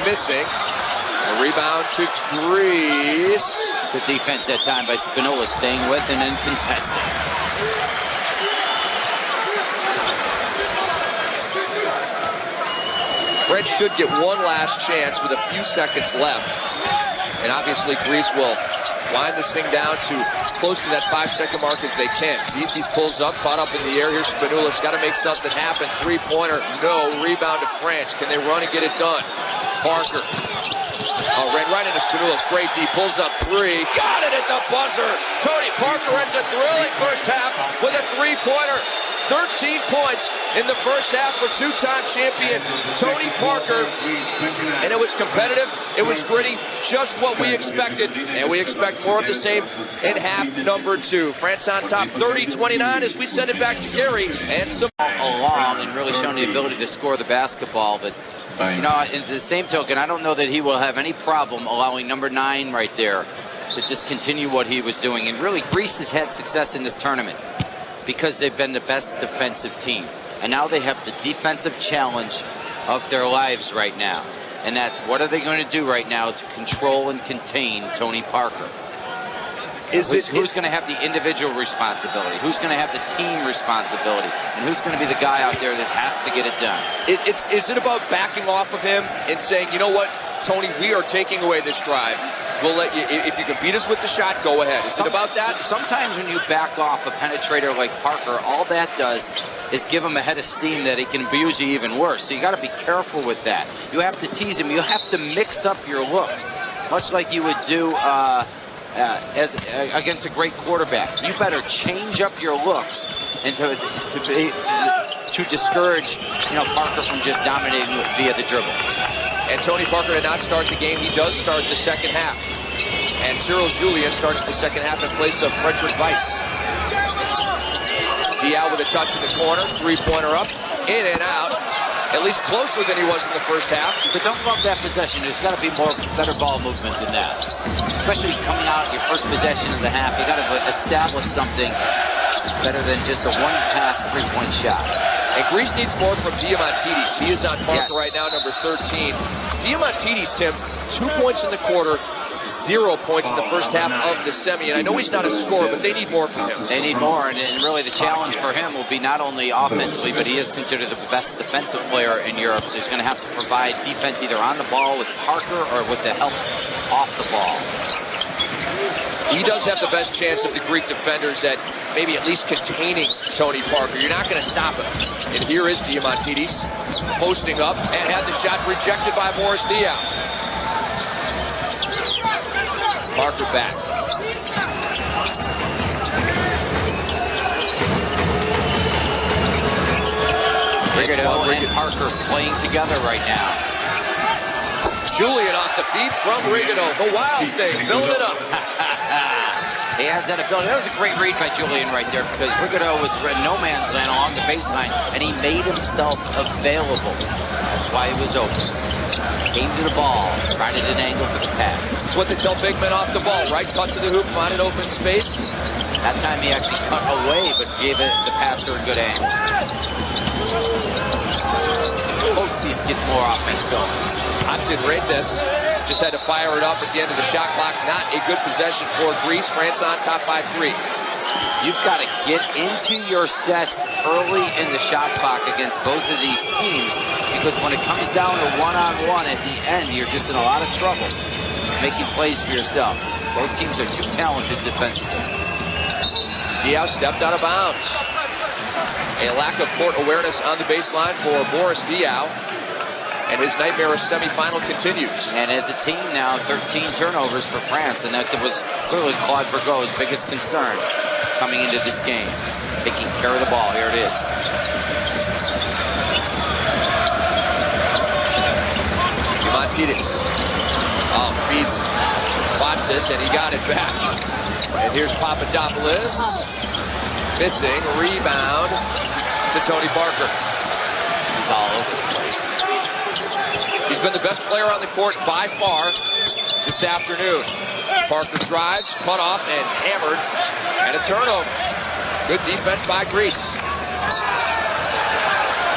missing. A rebound to Greece. Good defense that time by Papadopoulos, staying with and then contesting. France should get one last chance with a few seconds left. And obviously Greece will wind this thing down to as close to that 5-second mark as they can. Zisis pulls up, caught up in the air. Here's Papadopoulos, got to make something happen. 3-pointer, no. Rebound to France. Can they run and get it done? Parker. Oh, ran right into Papadopoulos. Great D, pulls up 3. Got it at the buzzer. Tony Parker ends a thrilling first half with a 3-pointer. 13 points in the first half for 2-time champion Tony Parker. And it was competitive, it was gritty, just what we expected. And we expect more of the same in half number 2. France on top 30-29 as we send it back to Gary and some along and really showing the ability to score the basketball. But, you know, in the same token, I don't know that he will have any problem allowing number 9 right there to just continue what he was doing. And really, Greece has had success in this tournament because they've been the best defensive team. And now they have the defensive challenge of their lives right now. And that's what are they going to do right now to control and contain Tony Parker? Who's going to have the individual responsibility? Who's going to have the team responsibility? And who's going to be the guy out there that has to get it done? Is it about backing off of him and saying, you know what, Tony, we are taking away this drive. We'll let you, if you can beat us with the shot, go ahead. Is it about that? Sometimes when you back off a penetrator like Parker, all that does is give him a head of steam that he can abuse you even worse. So you got to be careful with that. You have to tease him. You have to mix up your looks, much like you would do against a great quarterback. You better change up your looks and to discourage, you know, Parker from just dominating via the dribble. And Tony Parker did not start the game. He does start the second half. And Cyril Julien starts the second half in place of Frederick Weiss. Diaw with a touch in the corner, 3-pointer up, in and out. At least closer than he was in the first half. But don't love that possession. There's got to be better ball movement than that. Especially coming out your first possession of the half. You got to establish something better than just a one-pass 3-point shot. And Greece needs more from Diamantidis. He is on Parker right now, number 13. Diamantidis, Tim, 2 points in the quarter, 0 points in the first half of the semi. And I know he's not a scorer, but they need more from him. They need more, and really the challenge for him will be not only offensively, but he is considered the best defensive player in Europe. So he's going to have to provide defense either on the ball with Parker or with the help off the ball. He does have the best chance of the Greek defenders at maybe at least containing Tony Parker. You're not going to stop him. And here is Diamantidis posting up and had the shot rejected by Boris Diaw. Parker back. Dikoudis and Parker playing together right now. Julien off the feet from Dikoudis. The wild thing, build it up. He has that ability. That was a great read by Julian right there because Rigodeau was in no man's land along the baseline, and he made himself available. That's why he was open. Came to the ball, provided an angle for the pass. It's what they tell big men off the ball, right? Cut to the hoop, find an open space. That time he actually cut away, but gave the passer a good angle. Otsi's get more offense going. Ansin Reyes just had to fire it up at the end of the shot clock. Not a good possession for Greece. France on top by 3. You've got to get into your sets early in the shot clock against both of these teams, because when it comes down to one-on-one at the end, you're just in a lot of trouble making plays for yourself. Both teams are too talented defensively. Diaw stepped out of bounds. A lack of court awareness on the baseline for Boris Diaw. And his nightmarish semifinal continues. And as a team now, 13 turnovers for France, and that was clearly Claude Vergot's biggest concern coming into this game. Taking care of the ball. Here it is. Dikoudis. Feeds Zisis, and he got it back. And here's Papadopoulos. Missing. Rebound to Tony Parker. He's all over the place. He's been the best player on the court by far this afternoon. Parker drives, cut off, and hammered, and a turnover. Good defense by Greece.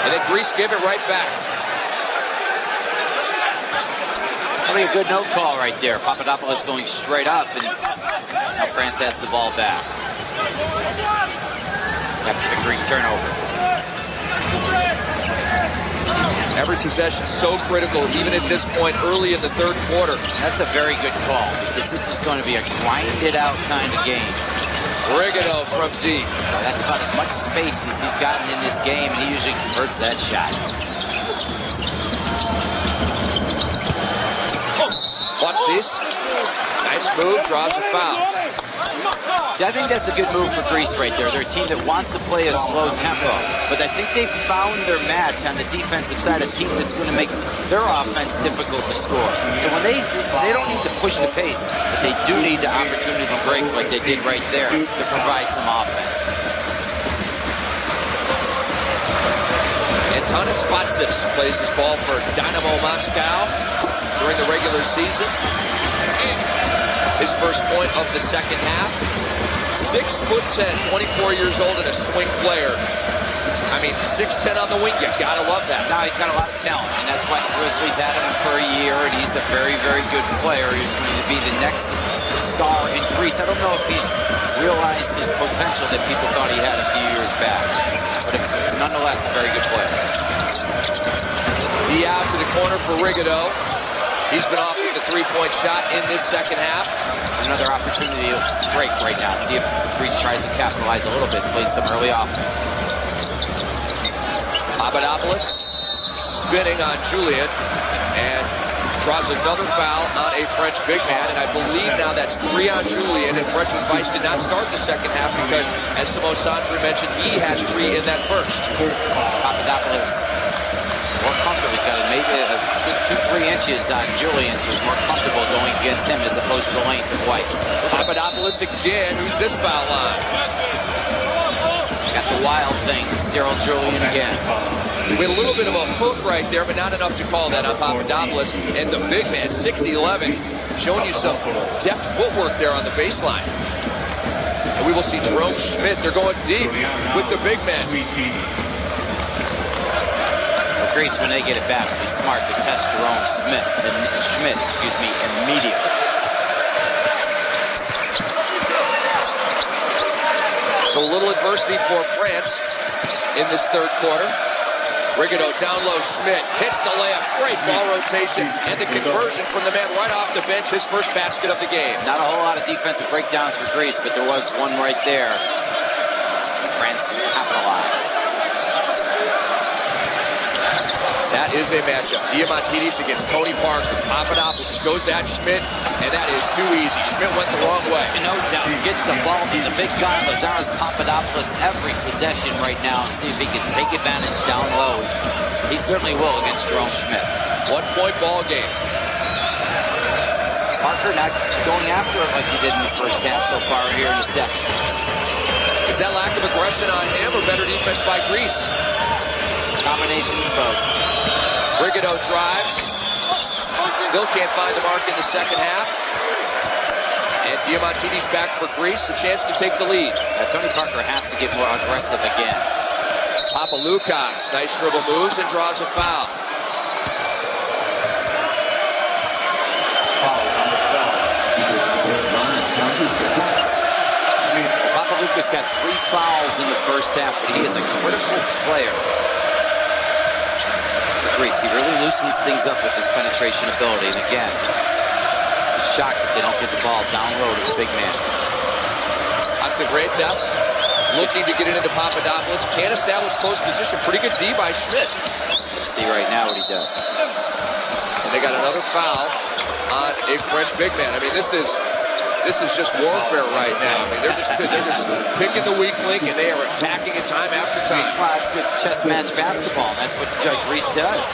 And then Greece give it right back. Probably a good no call right there. Papadopoulos going straight up, and now France has the ball back. After the Greek turnover. Every possession so critical, even at this point early in the third quarter. That's a very good call, because this is going to be a grind-it-out kind of game. Rigodeau from deep. That's about as much space as he's gotten in this game, and he usually converts that shot. Zisis. Nice move, draws a foul. See, I think that's a good move for Greece right there. They're a team that wants to play a slow tempo, but I think they've found their match on the defensive side, a team that's going to make their offense difficult to score. So when they don't need to push the pace, but they do need the opportunity to break like they did right there to provide some offense. Antanas Zisis plays his ball for Dynamo Moscow during the regular season. His first point of the second half. 6'10", 24 years old, and a swing player. I mean, 6'10" on the wing, you gotta love that. No, he's got a lot of talent, and that's why the Grizzlies had him for a year, and he's a very, very good player. He's going to be the next star in Greece. I don't know if he's realized his potential that people thought he had a few years back, but nonetheless, a very good player. Diaw to the corner for Rigodeau. He's been off the three-point shot in this second half. Another opportunity to break right now. See if Greece tries to capitalize a little bit, play some early offense. Papadopoulos spinning on Julian and draws another foul on a French big man. And I believe now that's 3 on Julian. And French and Vice did not start the second half because, as Simone Sandri mentioned, he had 3 in that first. Papadopoulos more comfortable. He's got maybe a good 2-3 inches on Julian, so he's more comfortable going against him as opposed to the length of Weiss. Papadopoulos again. Who's this foul on? Got the wild thing. Cyril Julian again. We had a little bit of a hook right there, but not enough to call that on Papadopoulos. And the big man, 6'11", showing you some deft footwork there on the baseline. And we will see Jerome Schmidt. They're going deep with the big man. Greece, when they get it back, will be smart to test Jerome Schmidt immediately. So a little adversity for France in this third quarter. Rigodeau down low, Schmidt hits the layup, great ball rotation, and the conversion from the man right off the bench, his first basket of the game. Not a whole lot of defensive breakdowns for Greece, but there was one right there. France capitalized. That is a matchup. Dikoudis against Tony Parker. Papadopoulos goes at Schmidt, and that is too easy. Schmidt went the wrong way. No doubt. Get the ball to the big guy, Lazaris Papadopoulos, every possession right now and see if he can take advantage down low. He certainly will against Jerome Schmidt. 1-point ball game. Parker Parker not going after it like he did in the first half so far here in the second. Is that lack of aggression on him or better defense by Greece? Combination of both. Rigido drives. Still can't find the mark in the second half. And Diaw back for Greece, a chance to take the lead. Tony Parker has to get more aggressive again. Papaloulas, nice dribble moves and draws a foul. Papaloulas got 3 fouls in the first half, but he is a critical player for Greece. He really loosens things up with his penetration ability. And again, he's shocked if they don't get the ball down low to the big man. That's a great test. Looking to get it into Papadopoulos. Can't establish post position. Pretty good D by Schmidt. Let's see right now what he does. And they got another foul on a French big man. I mean, this is just warfare right now. I mean, they're just picking the weak link and they are attacking it time after time. Well, it's good chess match basketball. That's what Greece does.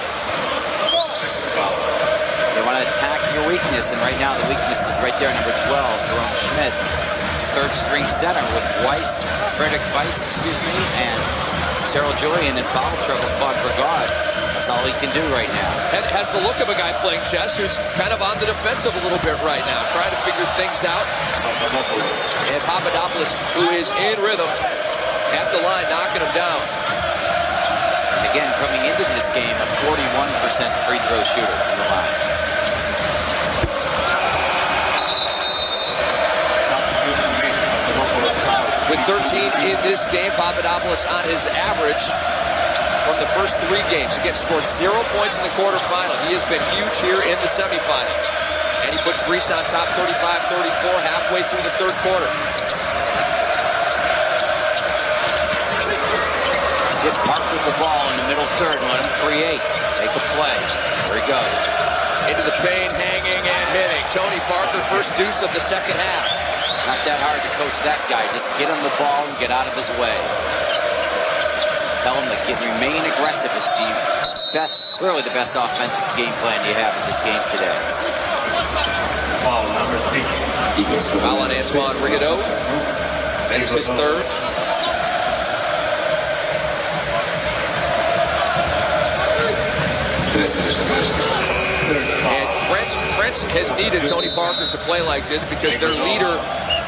They want to attack your weakness, and right now the weakness is right there, number 12, Jerome Schmidt, third string center with Frederick Weiss, and Cyril Julian in foul trouble, Claude Brigard. That's all he can do right now. And has the look of a guy playing chess who's kind of on the defensive a little bit right now, trying to figure things out. And Papadopoulos, who is in rhythm at the line, knocking him down. And again, coming into this game, a 41% free throw shooter from the line. With 13 in this game, Papadopoulos on his average from the first 3 games. Again, scored 0 points in the quarterfinal. He has been huge here in the semifinals. And he puts Greece on top 35-34 halfway through the third quarter. Get Park with the ball in the middle third and let him create. Make a play. There he goes. Into the paint, hanging and hitting. Tony Parker, first deuce of the second half. Not that hard to coach that guy. Just get him the ball and get out of his way. Tell him to remain aggressive. It's the best, clearly the best offensive game plan you have in this game today. Foul number 6. Foul on Antoine Rigido. That is his third. And France has needed Tony Parker to play like this because their leader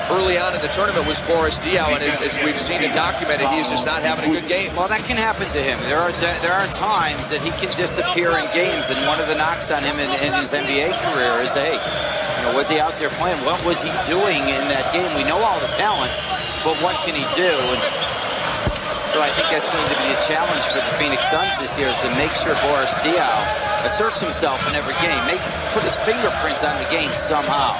early on in the tournament was Boris Diaw, and as we've seen and documented, he is just not having a good game. Well, that can happen to him. There are times that he can disappear in games, and one of the knocks on him in his NBA career is, hey, was he out there playing? What was he doing in that game? We know all the talent, but what can he do? And so I think that's going to be a challenge for the Phoenix Suns this year, is to make sure Boris Diaw asserts himself in every game, put his fingerprints on the game somehow.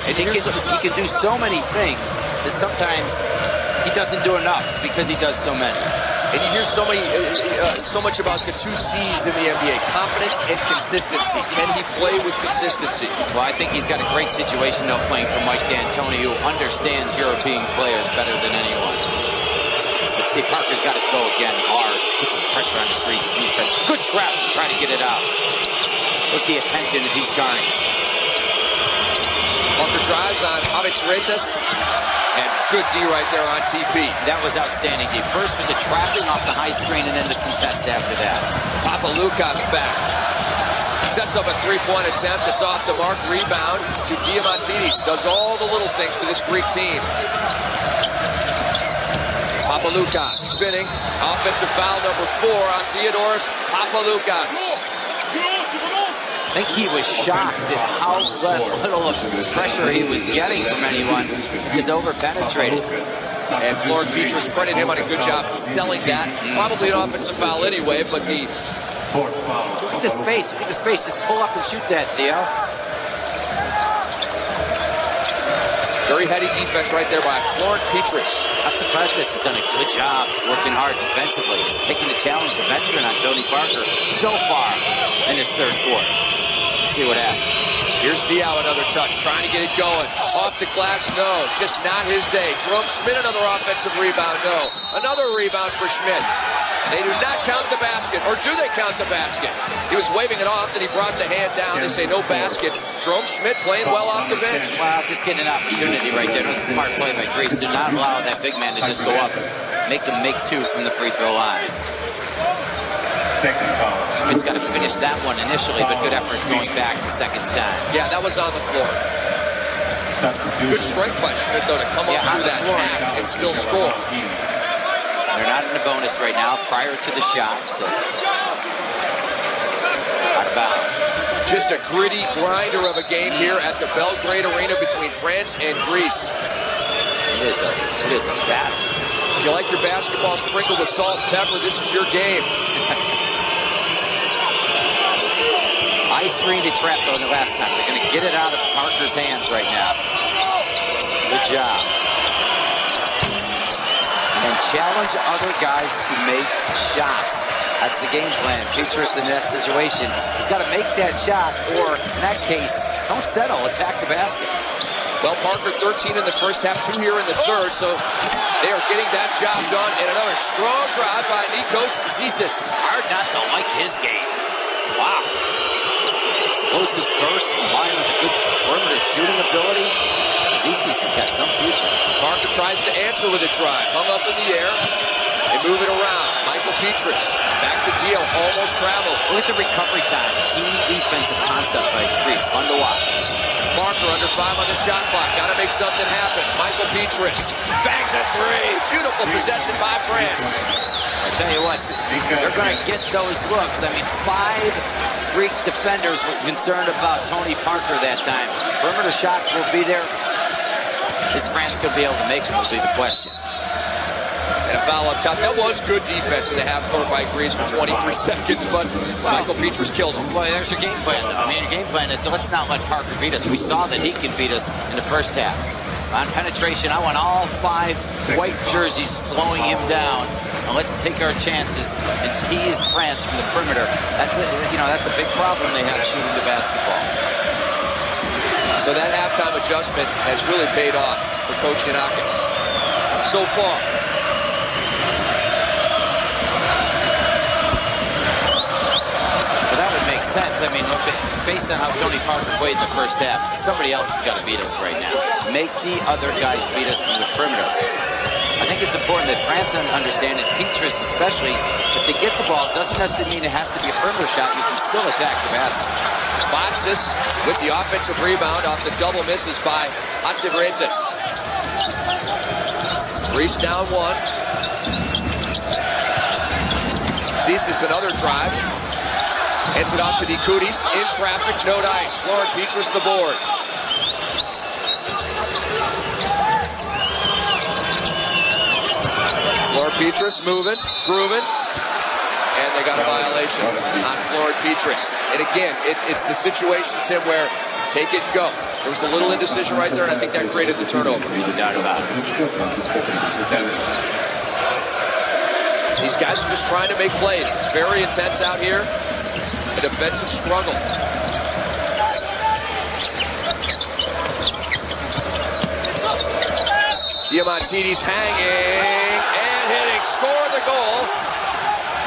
And he can do so many things that sometimes he doesn't do enough because he does so many. And you hear so much about the 2 C's in the NBA, confidence and consistency. Can he play with consistency? Well, I think he's got a great situation though, playing for Mike D'Antoni, who understands European players better than anyone. Let's see, Parker's got to go again hard. Put some pressure on his Greece defense. Good trap to try to get it out. Look the attention that he's garnering. Parker drives on Papadopoulos. And good D right there on TP. That was outstanding D. First with the trapping off the high screen and then the contest after that. Papaloulas back. Sets up a 3-point attempt. It's off the mark. Rebound to Diaw. Does all the little things for this Greek team. Papaloulas spinning. Offensive foul number 4 on Theodoros Papaloulas. I think he was shocked at how little of pressure he was getting from anyone. He's over-penetrated. And Florent Ptys credit him on a good job selling that. Probably an offensive foul anyway, but the... Look at the space. Look at the space. Just pull up and shoot that, Theo. Very heady defense right there by Florent Ptys. Papadopoulos has done a good job working hard defensively. He's taking the challenge, the veteran, on Tony Parker so far in his third quarter. Let's see what happens. Here's Diaw, another touch, trying to get it going. Off the glass, no, just not his day. Jerome Schmidt, another offensive rebound, no. Another rebound for Schmidt. They do not count the basket, or do they count the basket? He was waving it off, and he brought the hand down. They say no basket. Jerome Schmidt playing well off the bench. Wow, just getting an opportunity right there. It was a smart play by Greece. Do not allow that big man to just go up and make him make two from the free throw line. Schmidt's got to finish that one initially, but good effort going back the second time. Yeah, that was on the floor. Good strength by Schmidt, though, to come up through that hack and still score. They're not in the bonus right now prior to the shot, so out of bounds. Just a gritty grinder of a game here at the Belgrade Arena between France and Greece. It is a battle. If you like your basketball sprinkled with salt and pepper, this is your game. I screened a trap though the last time. They're going to get it out of Parker's hands right now. Good job. And challenge other guys to make shots. That's the game plan. Ptys in that situation, he's got to make that shot, or in that case, don't settle, attack the basket. Well, Parker 13 in the first half, 2 here in the third, so they are getting that job done. And another strong drive by Zisis. Hard not to like his game. Wow. Explosive burst, combined with a good perimeter shooting ability. Zisis has got some future. Parker tries to answer with a drive. Hung up in the air. They move it around. Michael Ptys back to Diaw. Almost traveled. Look at the recovery time. Team defensive concept by Greece. Fun to watch. Parker under 5 on the shot clock. Got to make something happen. Michael Ptys bangs a 3. Beautiful possession by France. I tell you what, they're going to get those looks. I mean, 5 Greek defenders were concerned about Tony Parker that time. Perimeter shots will be there. Is France going to be able to make them will be the question. And a foul up top. That was good defense in the half court by Greece for 23 seconds, but Michael Ptys killed him. Well, there's your game plan. I mean, your game plan is, so let's not let Parker beat us. We saw that he can beat us in the first half. On penetration, I want all 5 white jerseys slowing him down. And let's take our chances and tease France from the perimeter. That's a big problem they have shooting the basketball. So that halftime adjustment has really paid off for Coach Yanakis so far. But that would make sense. I mean, based on how Tony Parker played in the first half, somebody else has got to beat us right now. Make the other guys beat us from the perimeter. I think it's important that France understand, and Ptys especially, if they get the ball, it doesn't necessarily mean it has to be a perimeter shot. You can still attack the basket. Zisis with the offensive rebound off the double misses by Zisis. Greece down 1. Zisis another drive. Hands it off to Dikoudis. In traffic, no dice. Florent Ptys the board. Florent Ptys moving, grooving. And they got a violation on Florent Ptys. And again, it's the situation, Tim, where take it, go. There was a little indecision right there, and I think that created the turnover. These guys are just trying to make plays. It's very intense out here. A defensive struggle. Diamantidis hanging and hitting. Score the goal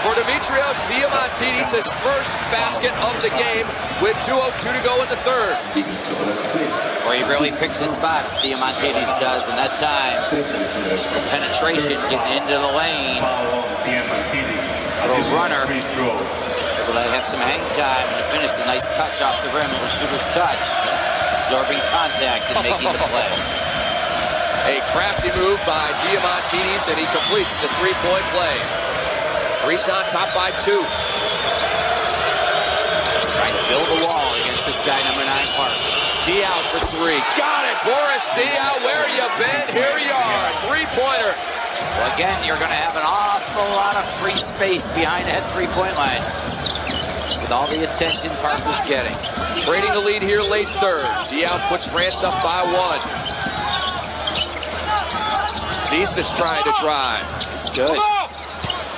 for Dimitrios Diamantidis, his first basket of the game with 2:02 to go in the third. Where he really picks his spots, Diamantidis does, and that time, penetration, getting into the lane. Little runner, able to have some hang time and to finish a nice touch off the rim, a little shooter's touch, absorbing contact and making the play. A crafty move by Diamantidis, and he completes the 3-point play. Greece on top by 2. Trying to build a wall against this guy, number 9, Parker. Diaw for 3. Got it, Boris Diaw. Where you been? Here you are. 3-pointer. Well, again, you're going to have an awful lot of free space behind that 3-point line with all the attention Parker's getting. Trading the lead here late third. Diaw puts France up by 1. Zisis trying to drive. It's good.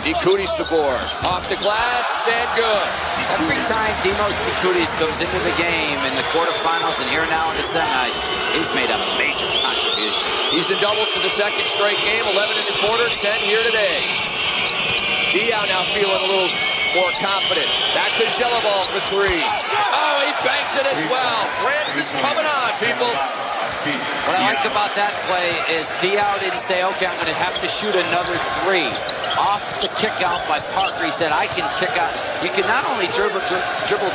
Dikoudis the board. Off the glass and good. Every time Dikoudis comes into the game in the quarterfinals and here now in the semis, he's made a major contribution. He's in doubles for the second straight game. 11 in the quarter, 10 here today. Diaw now feeling a little more confident. Back to Jelabal for three. Oh, he banks it as well. France is coming on, people. What I like about that play is Diaw didn't say, okay, I'm going to have to shoot another three. Off the kick out by Parker, he said, I can kick out. You can not only dribble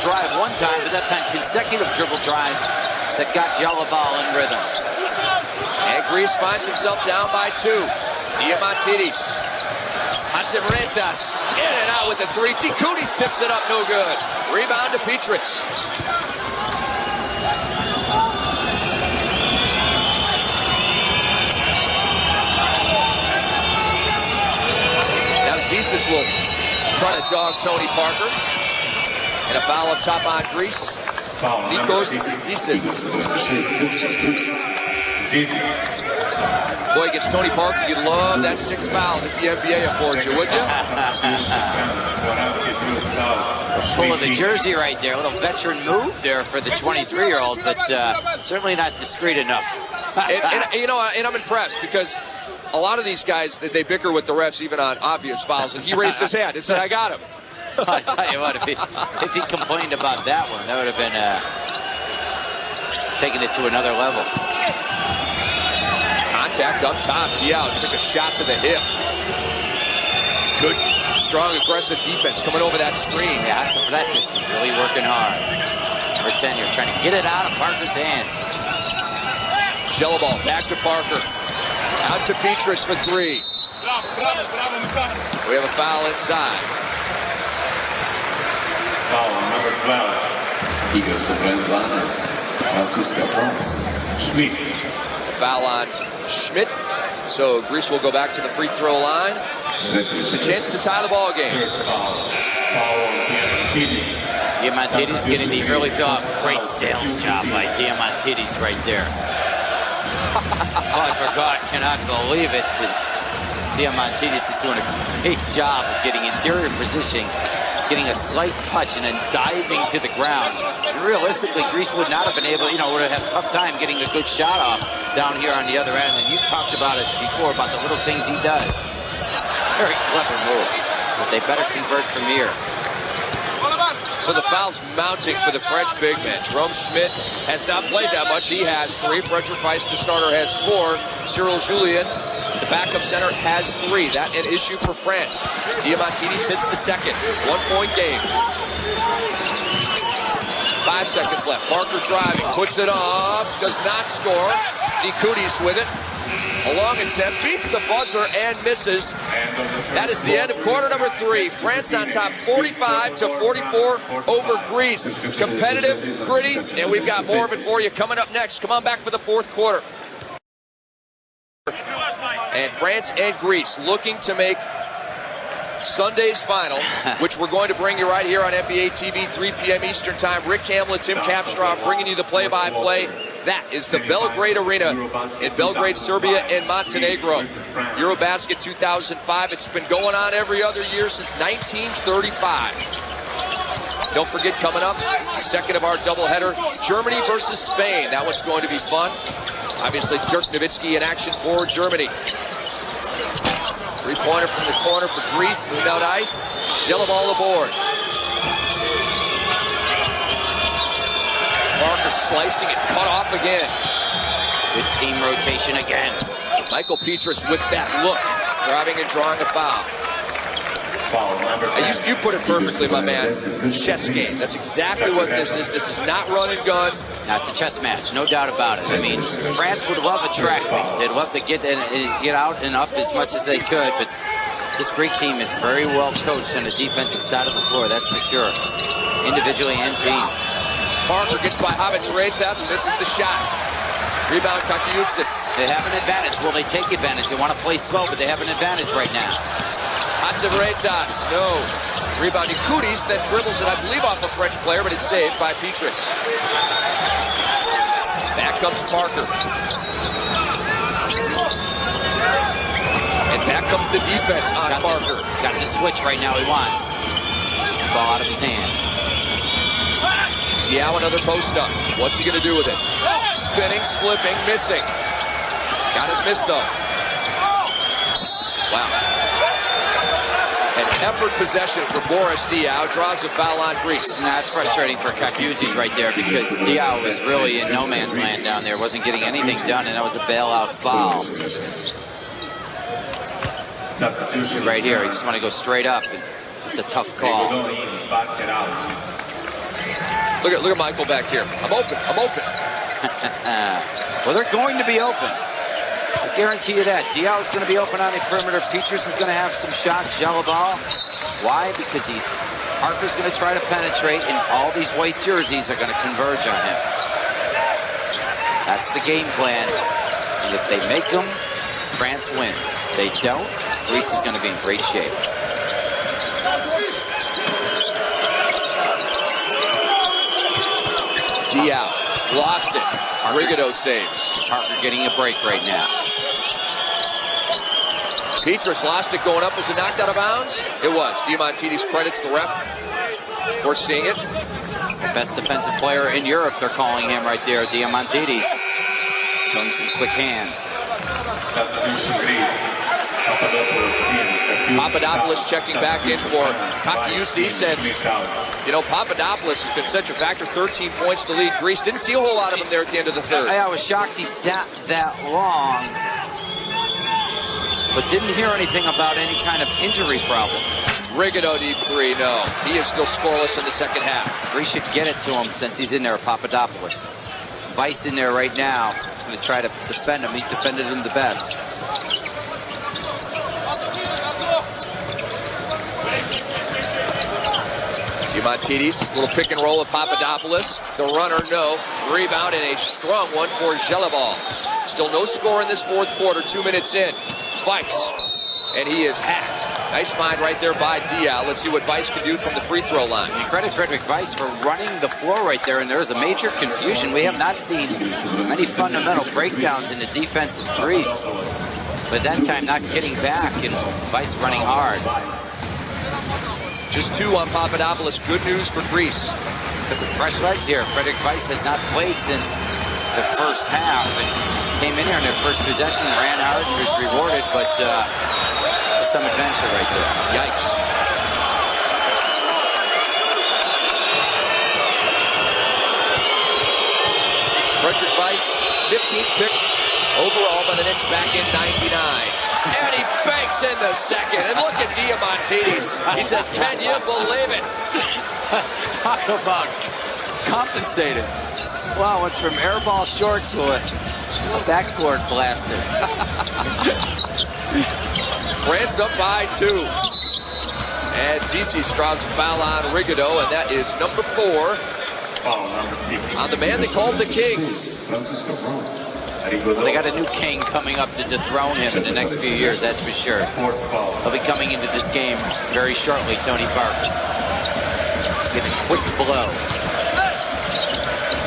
drive one time, but that time consecutive dribble drives that got Jelabal in rhythm. And Greece finds himself down by 2. Diamantidis. Hatzimrentas. In and out with the three. Dikoudis tips it up, no good. Rebound to Ptys. Now Zisis will try to dog Tony Parker. And a foul up top on Greece. Nikos Zisis. Boy, against Tony Parker, you'd love that 6th foul that the NBA affords you, wouldn't you? Full of the jersey right there. A little veteran move there for the 23-year-old, but certainly not discreet enough. and you know, and I'm impressed because a lot of these guys, they bicker with the refs even on obvious fouls, and he raised his hand and said, I got him. I tell you what, if he complained about that one, that would have been taking it to another level. Contact up top. Diaw took a shot to the hip. Good, strong, aggressive defense coming over that screen. Yeah, Hatzimrentas is really working hard. Number 10, you're trying to get it out of Parker's hands. Jelabal back to Parker. Out to Ptys for three. We have a foul inside. Foul number 12. Schmidt. Foul on Schmidt. So Greece will go back to the free throw line. The chance to tie the ball game. Diamantidis getting the early goal. Great sales job by Diamantidis right there. Oh, I forgot. Cannot believe it. Diamantidis is doing a great job of getting interior positioning, getting a slight touch, and then diving to the ground. Realistically, Greece would not have been able, would have had a tough time getting a good shot off down here on the other end. And you talked about it before, about the little things he does. Very clever move, but they better convert from here. So the foul's mounting for the French big man. Jerome Schmidt has not played that much. He has 3. Frederick Weiss, the starter, has 4. Cyril Julien, the backup center, has 3. That an issue for France. Diamantidis hits the second. 1-point game. 5 seconds left. Parker driving, puts it off, does not score. Dikoudis with it. A long attempt, beats the buzzer and misses. That is the end of quarter number 3. France on top 45-44 over Greece. Competitive, gritty, and we've got more of it for you coming up next. Come on back for the 4th quarter. And France and Greece looking to make Sunday's final, which we're going to bring you right here on NBA TV, 3 p.m. Eastern Time. Rick Hamlin, Tim Capstraw bringing you the play-by-play. That is the Belgrade Arena in Belgrade, Serbia, and Montenegro. EUROBASKET 2005. It's been going on every other year since 1935. Don't forget, coming up, second of our doubleheader, Germany versus Spain. That one's going to be fun. Obviously, Dirk Nowitzki in action for Germany. Three-pointer from the corner for Greece. Without ice, Jelabal aboard. Parker slicing it, cut off again. Good team rotation again. Michael Ptys with that look, driving and drawing a foul. You put it perfectly, my man. Chess game. That's exactly what this is. This is not run and gun. Now, it's a chess match, no doubt about it. I mean, France would love a track meet. They'd love to get out and up as much as they could, but this Greek team is very well coached on the defensive side of the floor, that's for sure, individually and team. Parker gets by Hatzimrentas, misses the shot. Rebound, Dikoudis. They have an advantage. Well, they take advantage. They want to play slow, but they have an advantage right now. Hatzimrentas, no. Rebound, Dikoudis, then dribbles it, I believe, off a French player, but it's saved by Ptys. Back comes Parker. And back comes the defense on Parker. He's got the switch right now he wants. Ball out of his hand. Diaw, another post up. What's he going to do with it? Spinning, slipping, missing. Got his miss, though. Wow. And effort possession for Boris Diaw. Draws a foul on Greece. Nah, it's frustrating for Kakuzis right there because Diaw was really in no man's land down there. Wasn't getting anything done, and that was a bailout foul. Right here, you just want to go straight up. It's a tough call. Look at Michael back here. I'm open. Well, they're going to be open. I guarantee you that. Diaw is going to be open on the perimeter. Ptys is going to have some shots. Jelabal. Why? Because Parker's going to try to penetrate, and all these white jerseys are going to converge on him. That's the game plan. And if they make them, France wins. If they don't, Greece is going to be in great shape. Diaw lost it. Rigido saves. Parker getting a break right now. Ptys lost it going up. Was it knocked out of bounds? It was. Diamantidis credits the ref for seeing it. The best defensive player in Europe, they're calling him right there, Diamantidis. Showing some quick hands. Papadopoulos checking back in for Kakuyusi. Said, you know, Papadopoulos has been such a factor. 13 points to lead Greece. Didn't see a whole lot of him there at the end of the third. I was shocked he sat that long, but didn't hear anything about any kind of injury problem. Rigido deep three, no. He is still scoreless in the second half. Greece should get it to him since he's in there, Papadopoulos. Vice in there right now. He's going to try to defend him. He defended him the best. Diamantidis, little pick and roll of Papadopoulos. The runner, no. Rebound and a strong one for Jelabal. Still no score in this fourth quarter, 2 minutes in. Vice, and he is hacked. Nice find right there by Diaw. Let's see what Vice can do from the free throw line. And credit Frederick Vice for running the floor right there, and there's a major confusion. We have not seen many fundamental breakdowns in the defense of Greece, but that time not getting back, and Vice running hard. Just two on Papadopoulos. Good news for Greece. Got some fresh legs here. Frederick Vice has not played since the first half, and came in here in their first possession, ran hard, and was rewarded, but some adventure right there. Yikes. Frederick Vice, 15th pick overall by the Knicks back in '99. And he banks in the second. And look at Diamantidis. He says, can you believe it? Talk about compensated. Wow, went from airball short to a backboard blaster. France up by 2. And Zisis draws a foul on Rigido, and that is number 4 on the man they called the King. Well, they got a new king coming up to dethrone him in the next few years, that's for sure. He'll be coming into this game very shortly, Tony Parker. Get a quick blow.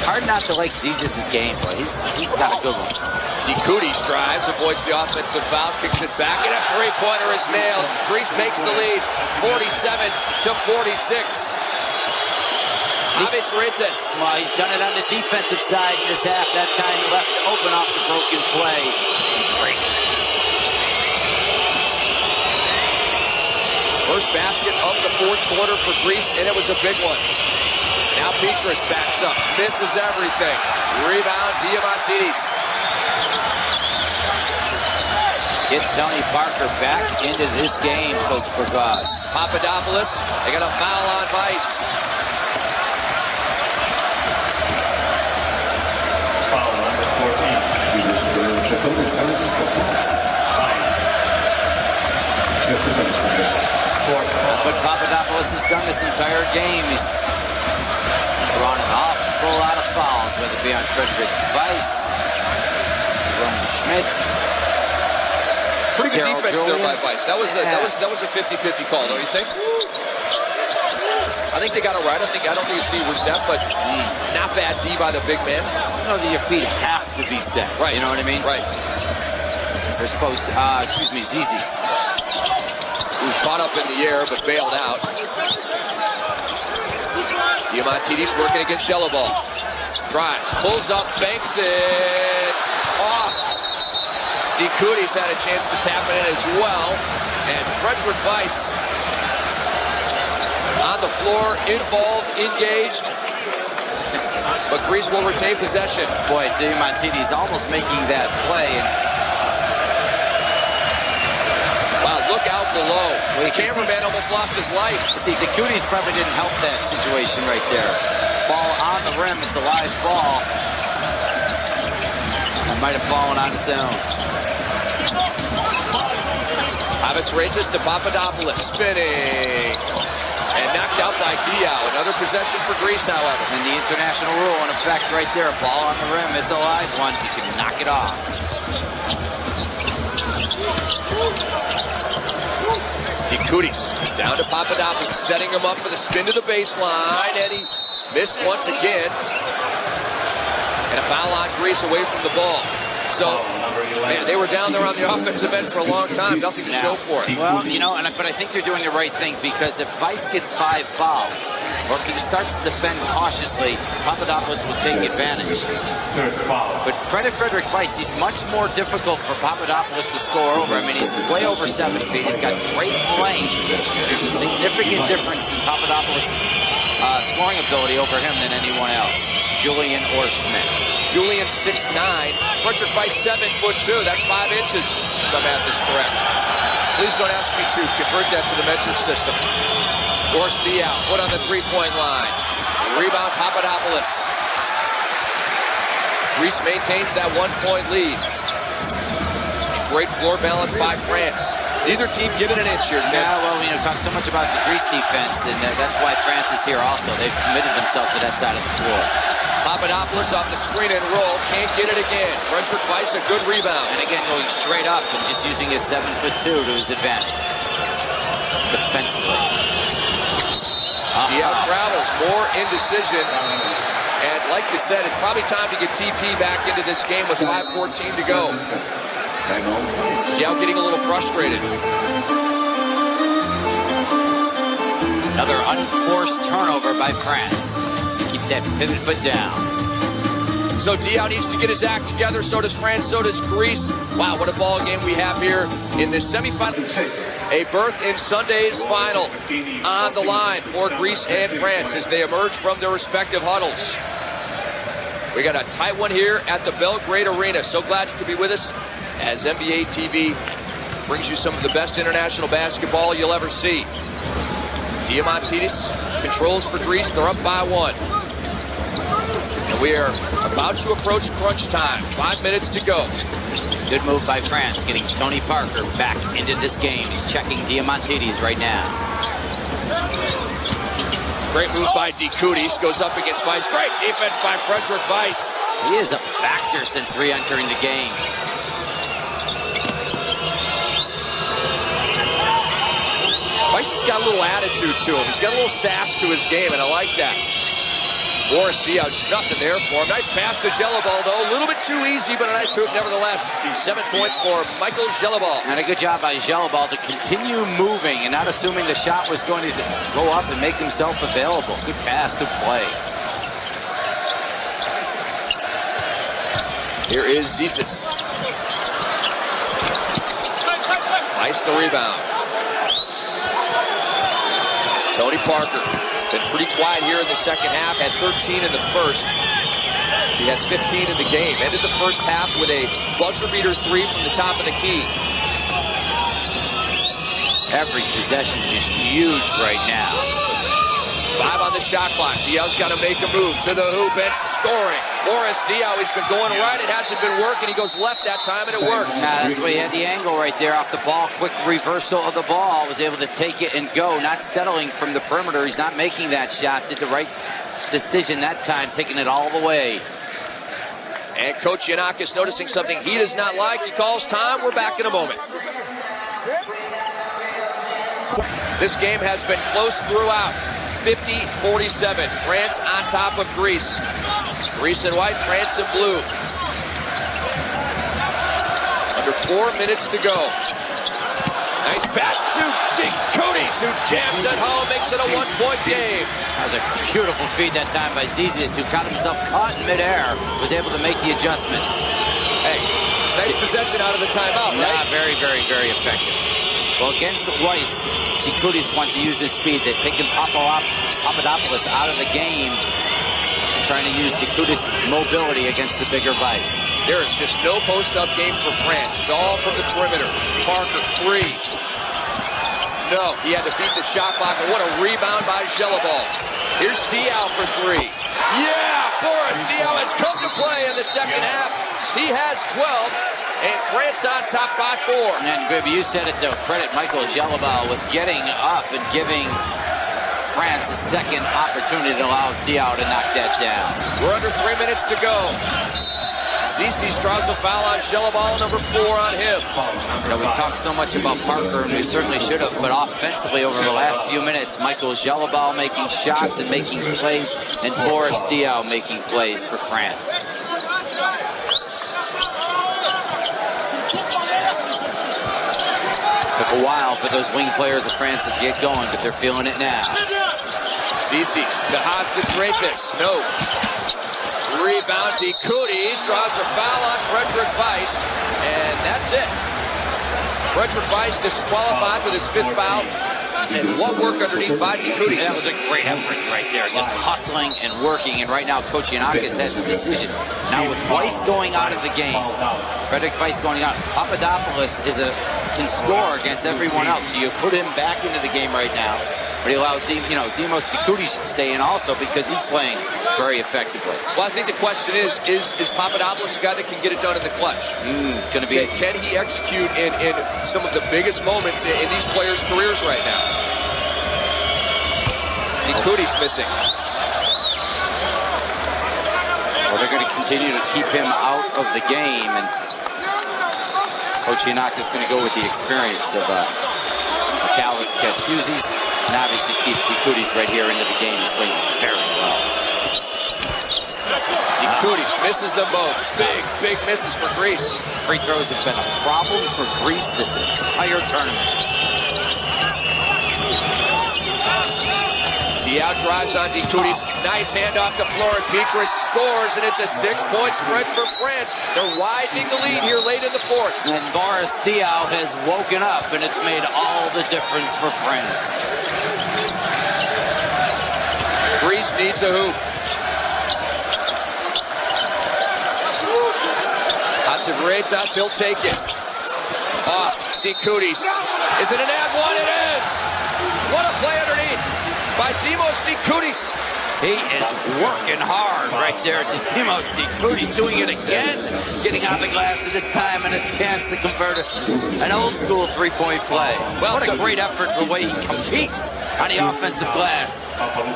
Hard not to like Zisis' game, but he's got a good one. Dikoudis drives, avoids the offensive foul, kicks it back, and a three-pointer is nailed. Greece takes the lead, 47-46. Rintis. Well, he's done it on the defensive side in this half. That time he left open off the broken play. First basket of the fourth quarter for Greece, and it was a big one. Now Ptys backs up, misses everything. Rebound, Diamantidis. Get Tony Parker back into this game, Coach Brigade. Papadopoulos, they got a foul on Vice. Foul number 14. That's what Papadopoulos has done this entire game. He's drawn an awful lot of fouls, whether it be on Frederick Vice, Ron Schmidt. Pretty good Cyril defense Julian. there by Vice. That was a 50-50 call, don't you think? I think they got it right. I don't think his feet were set, but not bad D by the big man. You know that your feet have to be set. Right. You know what I mean? Right. There's folks, Zisis. Who caught up in the air but bailed out. Diamantidis working against Jelabal. Drives, pulls up, banks it off. Dikoudis had a chance to tap it in as well. And Frederick Vice On the floor, involved, engaged. But Greece will retain possession. Boy, Diamantidis almost making that play. Wow, look out below. The cameraman almost lost his life. See, Dikoudis probably didn't help that situation right there. Ball on the rim, it's a live ball. It might have fallen on its own. Habits Regis to Papadopoulos, spinning. And knocked out by Diaw. Another possession for Greece, however. And the international rule in effect right there. Ball on the rim, it's a live one. You can knock it off. Dikoudis down to Papadopoulos, setting him up for the spin to the baseline, and he missed once again. And a foul on Greece away from the ball. So, man, they were down there on the offensive end for a long time. Nothing to show for it. Well, you know, but I think they're doing the right thing, because if Vice gets 5 fouls, or if he starts to defend cautiously, Papadopoulos will take advantage. But credit Frederick Weiss, he's much more difficult for Papadopoulos to score over. I mean, he's way over 7 feet. He's got great length. There's a significant difference in Papadopoulos' scoring ability over him than anyone else, Julian or Smith. Julian 6'9", Frederick Weiss 7'2". That's 5 inches, if my math is correct. Please don't ask me to convert that to the metric system. Diaw put on the three-point line. Rebound Papadopoulos. Greece maintains that 1-point lead. Great floor balance by France. Neither team given an inch here, Tim. Yeah, well, you know, talk so much about the Greece defense, and that's why France is here also. They've committed themselves to that side of the floor. Papadopoulos off the screen and roll. Can't get it again. Frederick Weiss, a good rebound. And again, going straight up and just using his 7'2" to his advantage. Defensively. Diaw travels, more indecision. And like you said, it's probably time to get TP back into this game with 5:14 to go. Diaw getting a little frustrated. Another unforced turnover by France. Keep that pivot foot down. So Diaw needs to get his act together. So does France. So does Greece. Wow, what a ball game we have here in this semifinal. A berth in Sunday's final on the line for Greece and France as they emerge from their respective huddles. We got a tight one here at the Belgrade Arena. So glad you could be with us as NBA TV brings you some of the best international basketball you'll ever see. Diamantidis controls for Greece. They're up by 1. And we are about to approach crunch time. 5 minutes to go. Good move by France, getting Tony Parker back into this game. He's checking Diamantidis right now. Great move by Dikoudis. Goes up against Weiss. Great defense by Frederick Weiss. He is a factor since re-entering the game. Weiss has got a little attitude to him. He's got a little sass to his game, and I like that. Diaw, just nothing there for him. Nice pass to Gelabal, though. A little bit too easy, but a nice hoop nevertheless. 7 points for Michael Gelabal. And a good job by Gelabal to continue moving and not assuming the shot was going to go up and make himself available. Good pass, good play. Here is Zisis. Nice the rebound. Tony Parker. Been pretty quiet here in the second half. Had 13 in the first. He has 15 in the game. Ended the first half with a buzzer beater 3 from the top of the key. Every possession is huge right now. 5 on the shot clock. Diaw's got to make a move to the hoop and scoring. Diaw, he's been going right. It hasn't been working. He goes left that time, and it worked. That's why he had the angle right there off the ball. Quick reversal of the ball. Was able to take it and go. Not settling from the perimeter. He's not making that shot. Did the right decision that time, taking it all the way. And Coach Giannakis noticing something he does not like. He calls time. We're back in a moment. This game has been close throughout. 50-47. France on top of Greece. Greece in white, France in blue. Under 4 minutes to go. Nice pass to Dikoudis, who jams it home, makes it a 1-point game. That was a beautiful feed that time by Zisis, who caught himself caught in midair, was able to make the adjustment. Hey, nice possession out of the timeout, right? Very, very, very effective. Well, against Weiss, Dikoudis wants to use his speed. They're taking Papadopoulos out of the game, trying to use Dikoudis' mobility against the bigger Weiss. There is just no post-up game for France. It's all from the perimeter. Parker, 3. No, he had to beat the shot clock. And what a rebound by Gelabal. Here's Diaw for 3. Yeah, Boris Diaw has come to play in the second half. He has 12, and France on top by 4. And Bibb, you said it, to credit Michael Gelabal with getting up and giving France a second opportunity to allow Diaw to knock that down. We're under 3 minutes to go. Zisis draws a foul on Gelabal, number 4 on him. You know, we talked so much about Parker, and we certainly should have, but offensively over the last few minutes, Michael Gelabal making shots and making plays, and Boris Diaw making plays for France. Took a while for those wing players of France to get going, but they're feeling it now. Zisis to Zisis. No. Rebound, Dikoudis draws a foul on Frederick Weiss, and that's it. Frederick Weiss disqualified with his 5th foul, and what work underneath by Dikoudis. That was a great effort right there, just hustling and working, and right now Coach Yanakis has a decision. Now with Weiss going out of the game, Frederick Weiss going out, Papadopoulos can score against everyone else. Do you put him back into the game right now? But he allowed, Demos Dikoudis should stay in also because he's playing very effectively. Well, I think the question is Papadopoulos a guy that can get it done in the clutch? It's going to be... Can he execute in some of the biggest moments in these players' careers right now? Dikoudis missing. Well, they're going to continue to keep him out of the game, and Coach Yanakis is going to go with the experience of Ptys, and obviously keep Dikoudis right here into the game. He's playing very well. Dikoudis misses them both. Big misses for Greece. Free throws have been a problem for Greece this entire tournament. Diaw drives on Dikoudis. Nice handoff to Florent Petrus. Scores, and it's a 6-point spread for France. They're widening the lead here late in the 4th. And Boris Diaw has woken up, and it's made all the difference for France. Greece needs a hoop. Zisis, he'll take it. Off, Dikoudis. Is it an ad one? It is. What a play underneath by Demos Dikoudis. He is working hard right there. Demos Dikoudis doing it again. Getting on the glass at this time and a chance to convert an old-school 3-point play. Well, what a great effort the way he competes on the offensive glass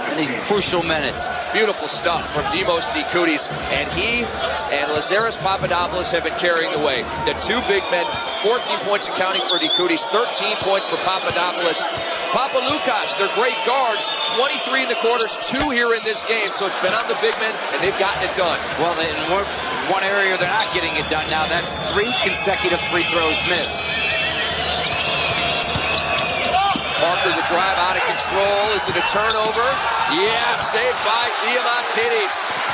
in these crucial minutes. Beautiful stuff from Demos Dikoudis. And he and Lazaris Papadopoulos have been carrying the way. The 2 big men, 14 points and counting for Dikoudis, 13 points for Papadopoulos. Papaloulas, their great guard, 23 in the quarters, 2 here in this game. So it's been on the big men, and they've gotten it done. Well, in one area they're not getting it done now. That's 3 consecutive free throws missed. Parker, the drive out of control. Is it a turnover? Yeah, saved by Diaw.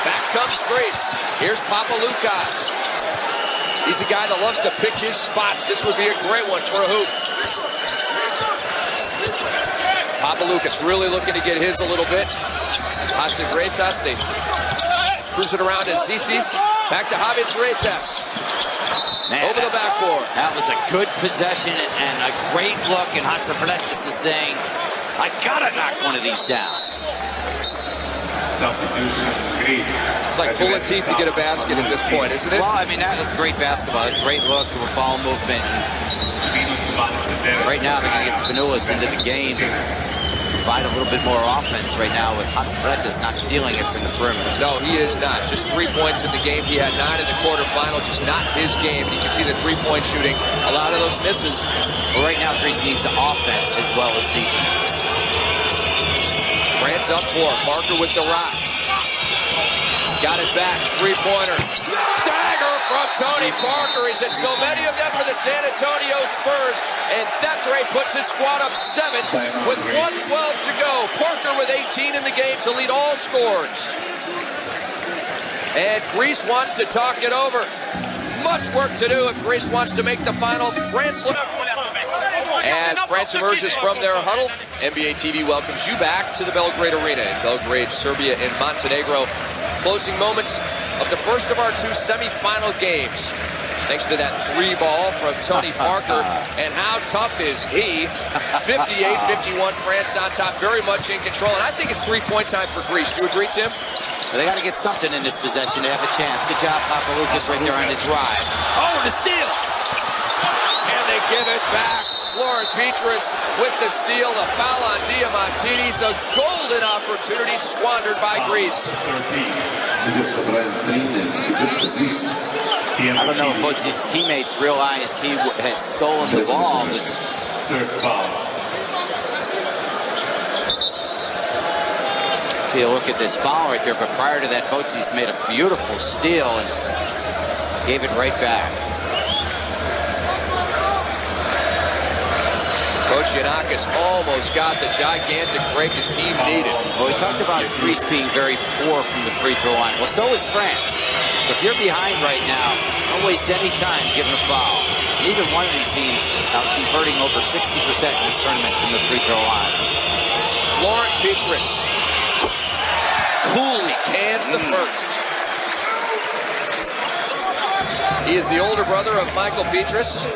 Back comes Greece. Here's Papaloulas. He's a guy that loves to pick his spots. This would be a great one for a hoop. Papaloulas really looking to get his a little bit. Zisis, they cruise it around as Zisis. Back to Zisis. Over the backboard. That was a good possession and a great look, and Zisis is saying, I gotta knock one of these down. It's like pulling teeth to get a basket at this point, isn't it? Well, I mean, that was great basketball. That's a great look, ball movement. Right now, they're going to get Papaloulas into the game. Provide a little bit more offense right now with Zisis not feeling it from the perimeter. No, he is not. Just 3 points in the game. He had 9 in the quarterfinal, just not his game. You can see the 3-point shooting. A lot of those misses. Well, right now, Greece needs offense as well as defense. France up 4. Parker with the rock. Got it back. 3-pointer. Dagger from Tony Parker. He's hit so many of them for the San Antonio Spurs. And that puts his squad up 7 with 1:12 to go. Parker with 18 in the game to lead all scores. And Greece wants to talk it over. Much work to do if Greece wants to make the final. France look. As France emerges from their huddle, NBA TV welcomes you back to the Belgrade Arena in Belgrade, Serbia, and Montenegro. Closing moments of the first of our two semifinal games. Thanks to that 3-ball from Tony Parker. And how tough is he? 58-51, France on top, very much in control. And I think it's three-point time for Greece. Do you agree, Tim? Well, they got to get something in this possession to have a chance. Good job, Papaloulas, right there on the drive. Oh, the steal! And they give it back. Lauren Ptys with the steal. The foul on Diamantidis. A golden opportunity squandered by Greece. I don't know if his teammates realized he had stolen the ball. Third foul. See a look at this foul right there, but prior to that, Fotis made a beautiful steal and gave it right back. Coach Giannakis almost got the gigantic break his team needed. Well, we talked about Greece being very poor from the free throw line. Well, so is France. So if you're behind right now, don't waste any time giving a foul. Neither one of these teams are converting over 60% in this tournament from the free throw line. Lauren Ptys coolly cans the first. He is the older brother of Michael Ptys.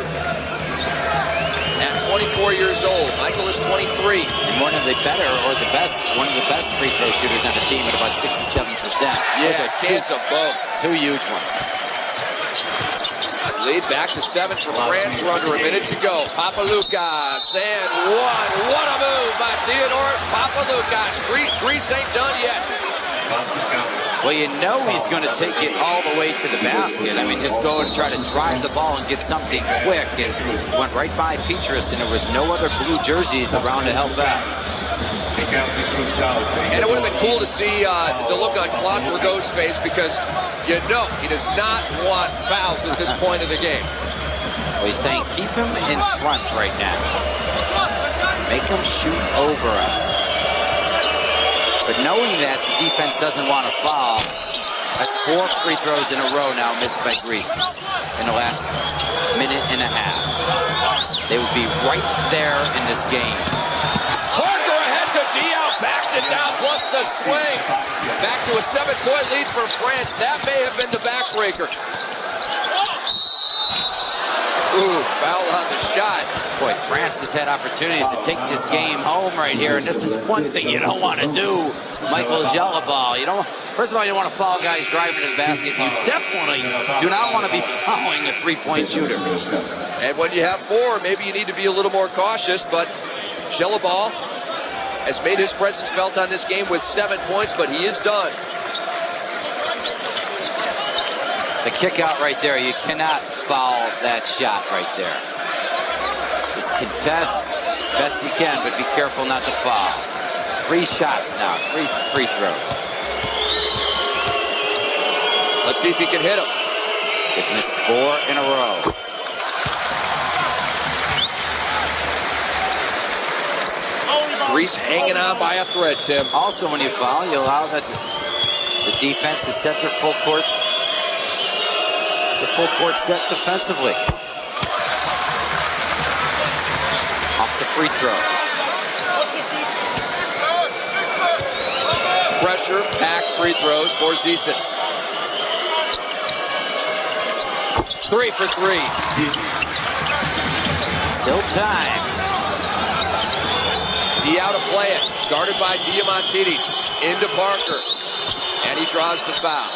At 24 years old, Michael is 23. And one of the better, or the best, one of the best free throw shooters on the team at about 67%. Yeah, cans of both. Two huge ones. Lead back to 7 for France. We're under a minute to go. Papaloulas and one. What a move by Theodoros Papaloulas. Greece ain't done yet. Well, you know he's going to take it all the way to the basket. I mean, just go and try to drive the ball and get something quick. And went right by Ptys, and there was no other blue jerseys around to help out. And it would have been cool to see the look on Claude Bourgault's face, because you know he does not want fouls at this point of the game. Well, he's saying keep him in front right now. Make him shoot over us. But knowing that the defense doesn't want to foul, that's 4 free throws in a row now missed by Greece in the last minute and a half. They would be right there in this game. Parker ahead to Diaw, backs it down, plus the swing. Back to a 7-point lead for France. That may have been the backbreaker. Ooh, foul on the shot. Boy, France has had opportunities to take this game home right here, and this is one thing you don't want to do, Michael Jelabal. You don't. First of all, you don't want to foul guys driving to the basket. You definitely do not want to be fouling a three-point shooter. And when you have 4, maybe you need to be a little more cautious, but Jelabal has made his presence felt on this game with 7 points, but he is done. The kick out right there, you cannot foul that shot right there. Just contest as best you can, but be careful not to foul. 3 shots now, 3 free throws. Let's see if he can hit them. They've missed 4 in a row. Greece hanging on by a thread, Tim. Also, when you foul, you allow the defense to set their full court set defensively. Off the free throw. Pressure, packed free throws for Zisis. 3 for 3. Still time. Diaw to play it. Guarded by Diamantidis. Into Parker. And he draws the foul.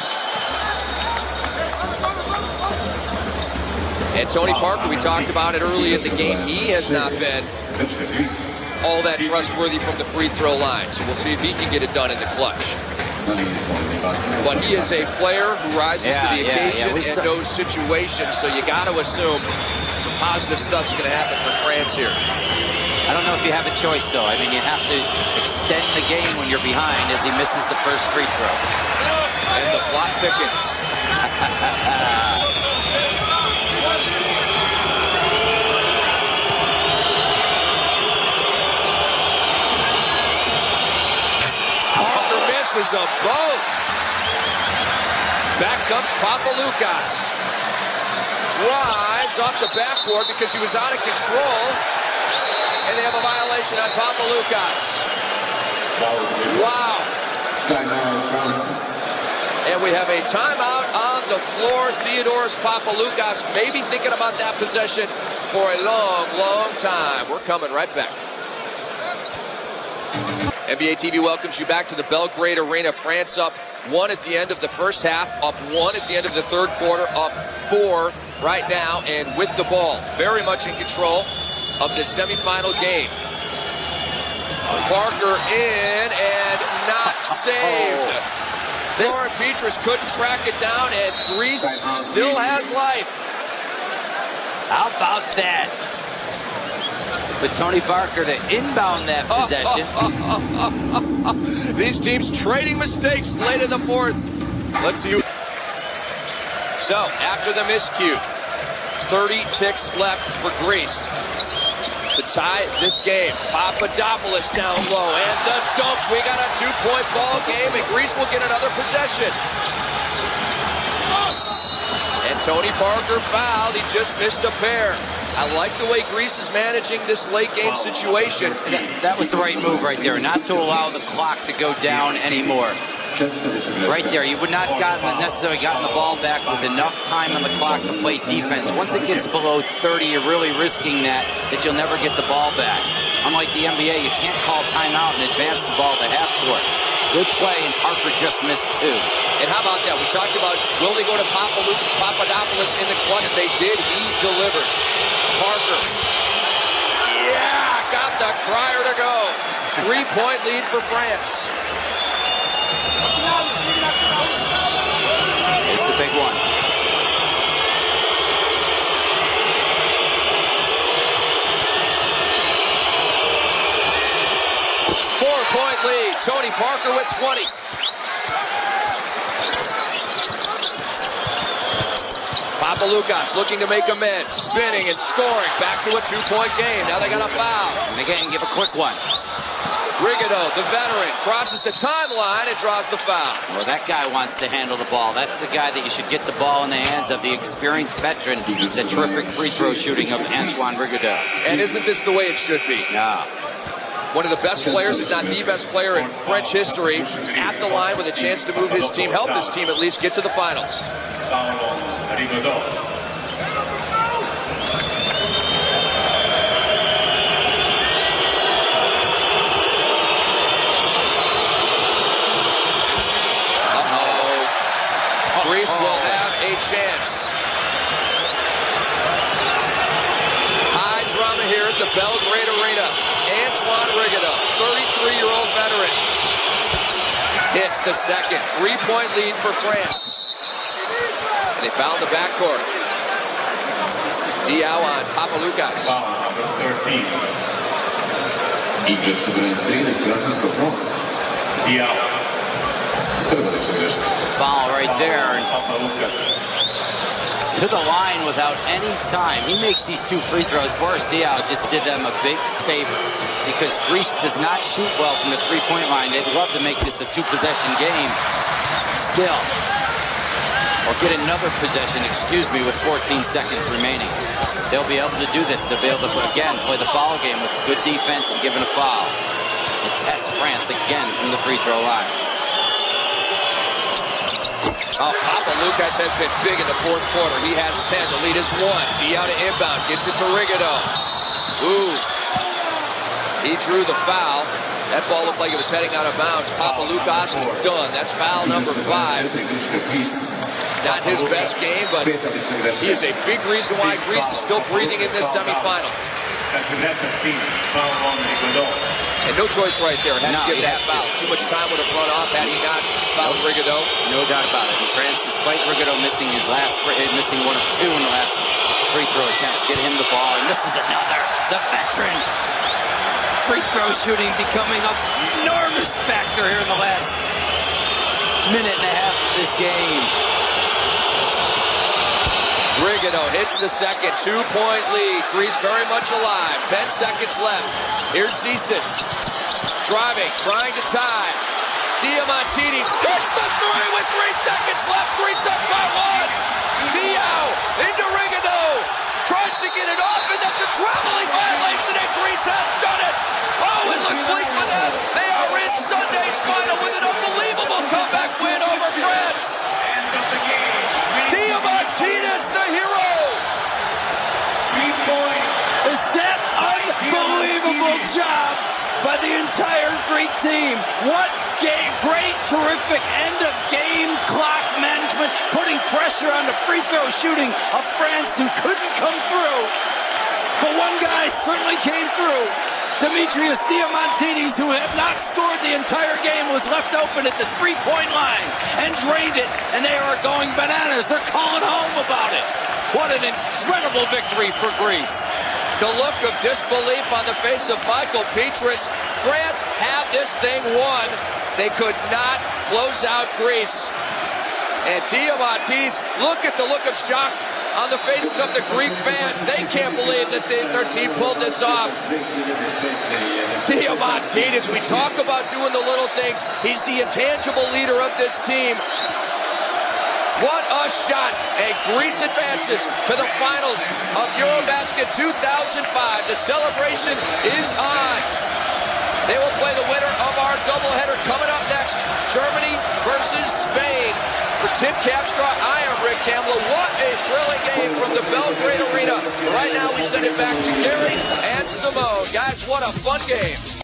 And Tony Parker, we talked about it early in the game. He has not been all that trustworthy from the free throw line. So we'll see if he can get it done in the clutch. But he is a player who rises to the occasion in those situations. So you got to assume some positive stuff's going to happen for France here. I don't know if you have a choice, though. I mean, you have to extend the game when you're behind as he misses the first free throw. And the plot thickens. Parker misses them both. Back comes Papaloulas. Drives off the backboard because he was out of control. and they have a violation on Papaloulas. Wow. And we have a timeout on the floor. Theodoros Papaloulas may be thinking about that possession for a long, long time. We're coming right back. NBA TV welcomes you back to the Belgrade Arena. France up 1 at the end of the first half, up 1 at the end of the third quarter, up 4 right now, and with the ball. Very much in control of this semifinal game. Parker in and not saved. Lauren Petrus couldn't track it down, and Greece still has life. How about that? But Tony Parker to inbound that possession. These teams trading mistakes late in the fourth. Let's see. So, after the miscue, 30 ticks left for Greece to tie this game. Papadopoulos down low, and the dunk. We got a 2-point ball game, and Greece will get another possession. And Tony Parker fouled. He just missed a pair. I like the way Greece is managing this late game situation. That was the right move right there, not to allow the clock to go down anymore. Right there, you would not necessarily gotten the ball back with enough time on the clock to play defense. Once it gets below 30, you're really risking that you'll never get the ball back. Unlike the NBA, you can't call timeout and advance the ball to half court. Good play, and Parker just missed 2. And how about that? We talked about, will they go to Papadopoulos in the clutch? They did. He delivered. Parker. Yeah, got the crier to go. 3-point lead for France. Here's the big one. Four-point lead. Tony Parker with 20. Papaloulas looking to make amends, spinning and scoring. Back to a 2-point game. Now they got a foul. And again, give a quick one. Rigido, the veteran, crosses the timeline and draws the foul. Well, that guy wants to handle the ball. That's the guy that you should get the ball in the hands of, the experienced veteran, the terrific free throw shooting of Antoine Rigido. And isn't this the way it should be? Yeah. One of the best players, if not the best player in French history, at the line with a chance to move his team, help his team at least get to the finals. Greece will have a chance. High drama here at the Belgrade Arena. Antoine Rigido, 33-year-old veteran, hits the second. 3-point lead for France. And they found the backcourt. Diaw on Papaloulas. Diaw. Foul right there. To the line without any time. He makes these 2 free throws. Boris Diaw just did them a big favor because Greece does not shoot well from the 3-point line. They'd love to make this a 2-possession game still. Or get another possession, with 14 seconds remaining. They'll be able to do this. They'll be able to, again, play the foul game with good defense and giving a foul. And test France again from the free throw line. Oh, Papaloulas has been big in the fourth quarter. He has 10. The lead is 1. Diaw to inbound. Gets it to Rigido. Ooh. He drew the foul. That ball looked like it was heading out of bounds. Papaloulas is done. That's foul number 5. Not his best game, but he is a big reason why Greece is still breathing in this semifinal. And no choice right there. Had to get that foul. Too much time would have run off had he not fouled Rigido. No doubt about it. And France, despite Rigido missing missing 1 of 2 in the last free throw attempts, get him the ball. And this is another. The veteran. Free throw shooting becoming an enormous factor here in the last minute and a half of this game. Rigido hits the second. 2-point lead. Greece very much alive. 10 seconds left. Here's Zisis. Driving, trying to tie. Diamantidis hits the 3 with 3 seconds left. Greece up by 1. Diaw into Rigido. Tries to get it off, and that's a traveling violation, and Greece Greece has done it. Oh, it looked bleak for them. They are in Sunday's final with an unbelievable comeback win over France. Diaw, the hero. Is that unbelievable job by the entire Greek team? What game, great, terrific end of game clock management, putting pressure on the free throw shooting of France who couldn't come through. But one guy certainly came through. Demetrius Diamantidis, who had not scored the entire game, was left open at the three-point line and drained it, and they are going bananas. They're calling home about it. What an incredible victory for Greece. The look of disbelief on the face of Michael Ptys. France had this thing won. They could not close out Greece. And Diamantidis, look at the look of shock on the faces of the Greek fans. They can't believe that their team pulled this off. Diamantidis, we talk about doing the little things. He's the intangible leader of this team. What a shot! And Greece advances to the finals of EUROBASKET 2005. The celebration is on. They will play the winner of our doubleheader coming up next. Germany versus Spain. For Tim Capstraw, I am Rick Kamla. What a thrilling game from the Belgrade Arena. Right now we send it back to Gary and Simone. Guys, what a fun game.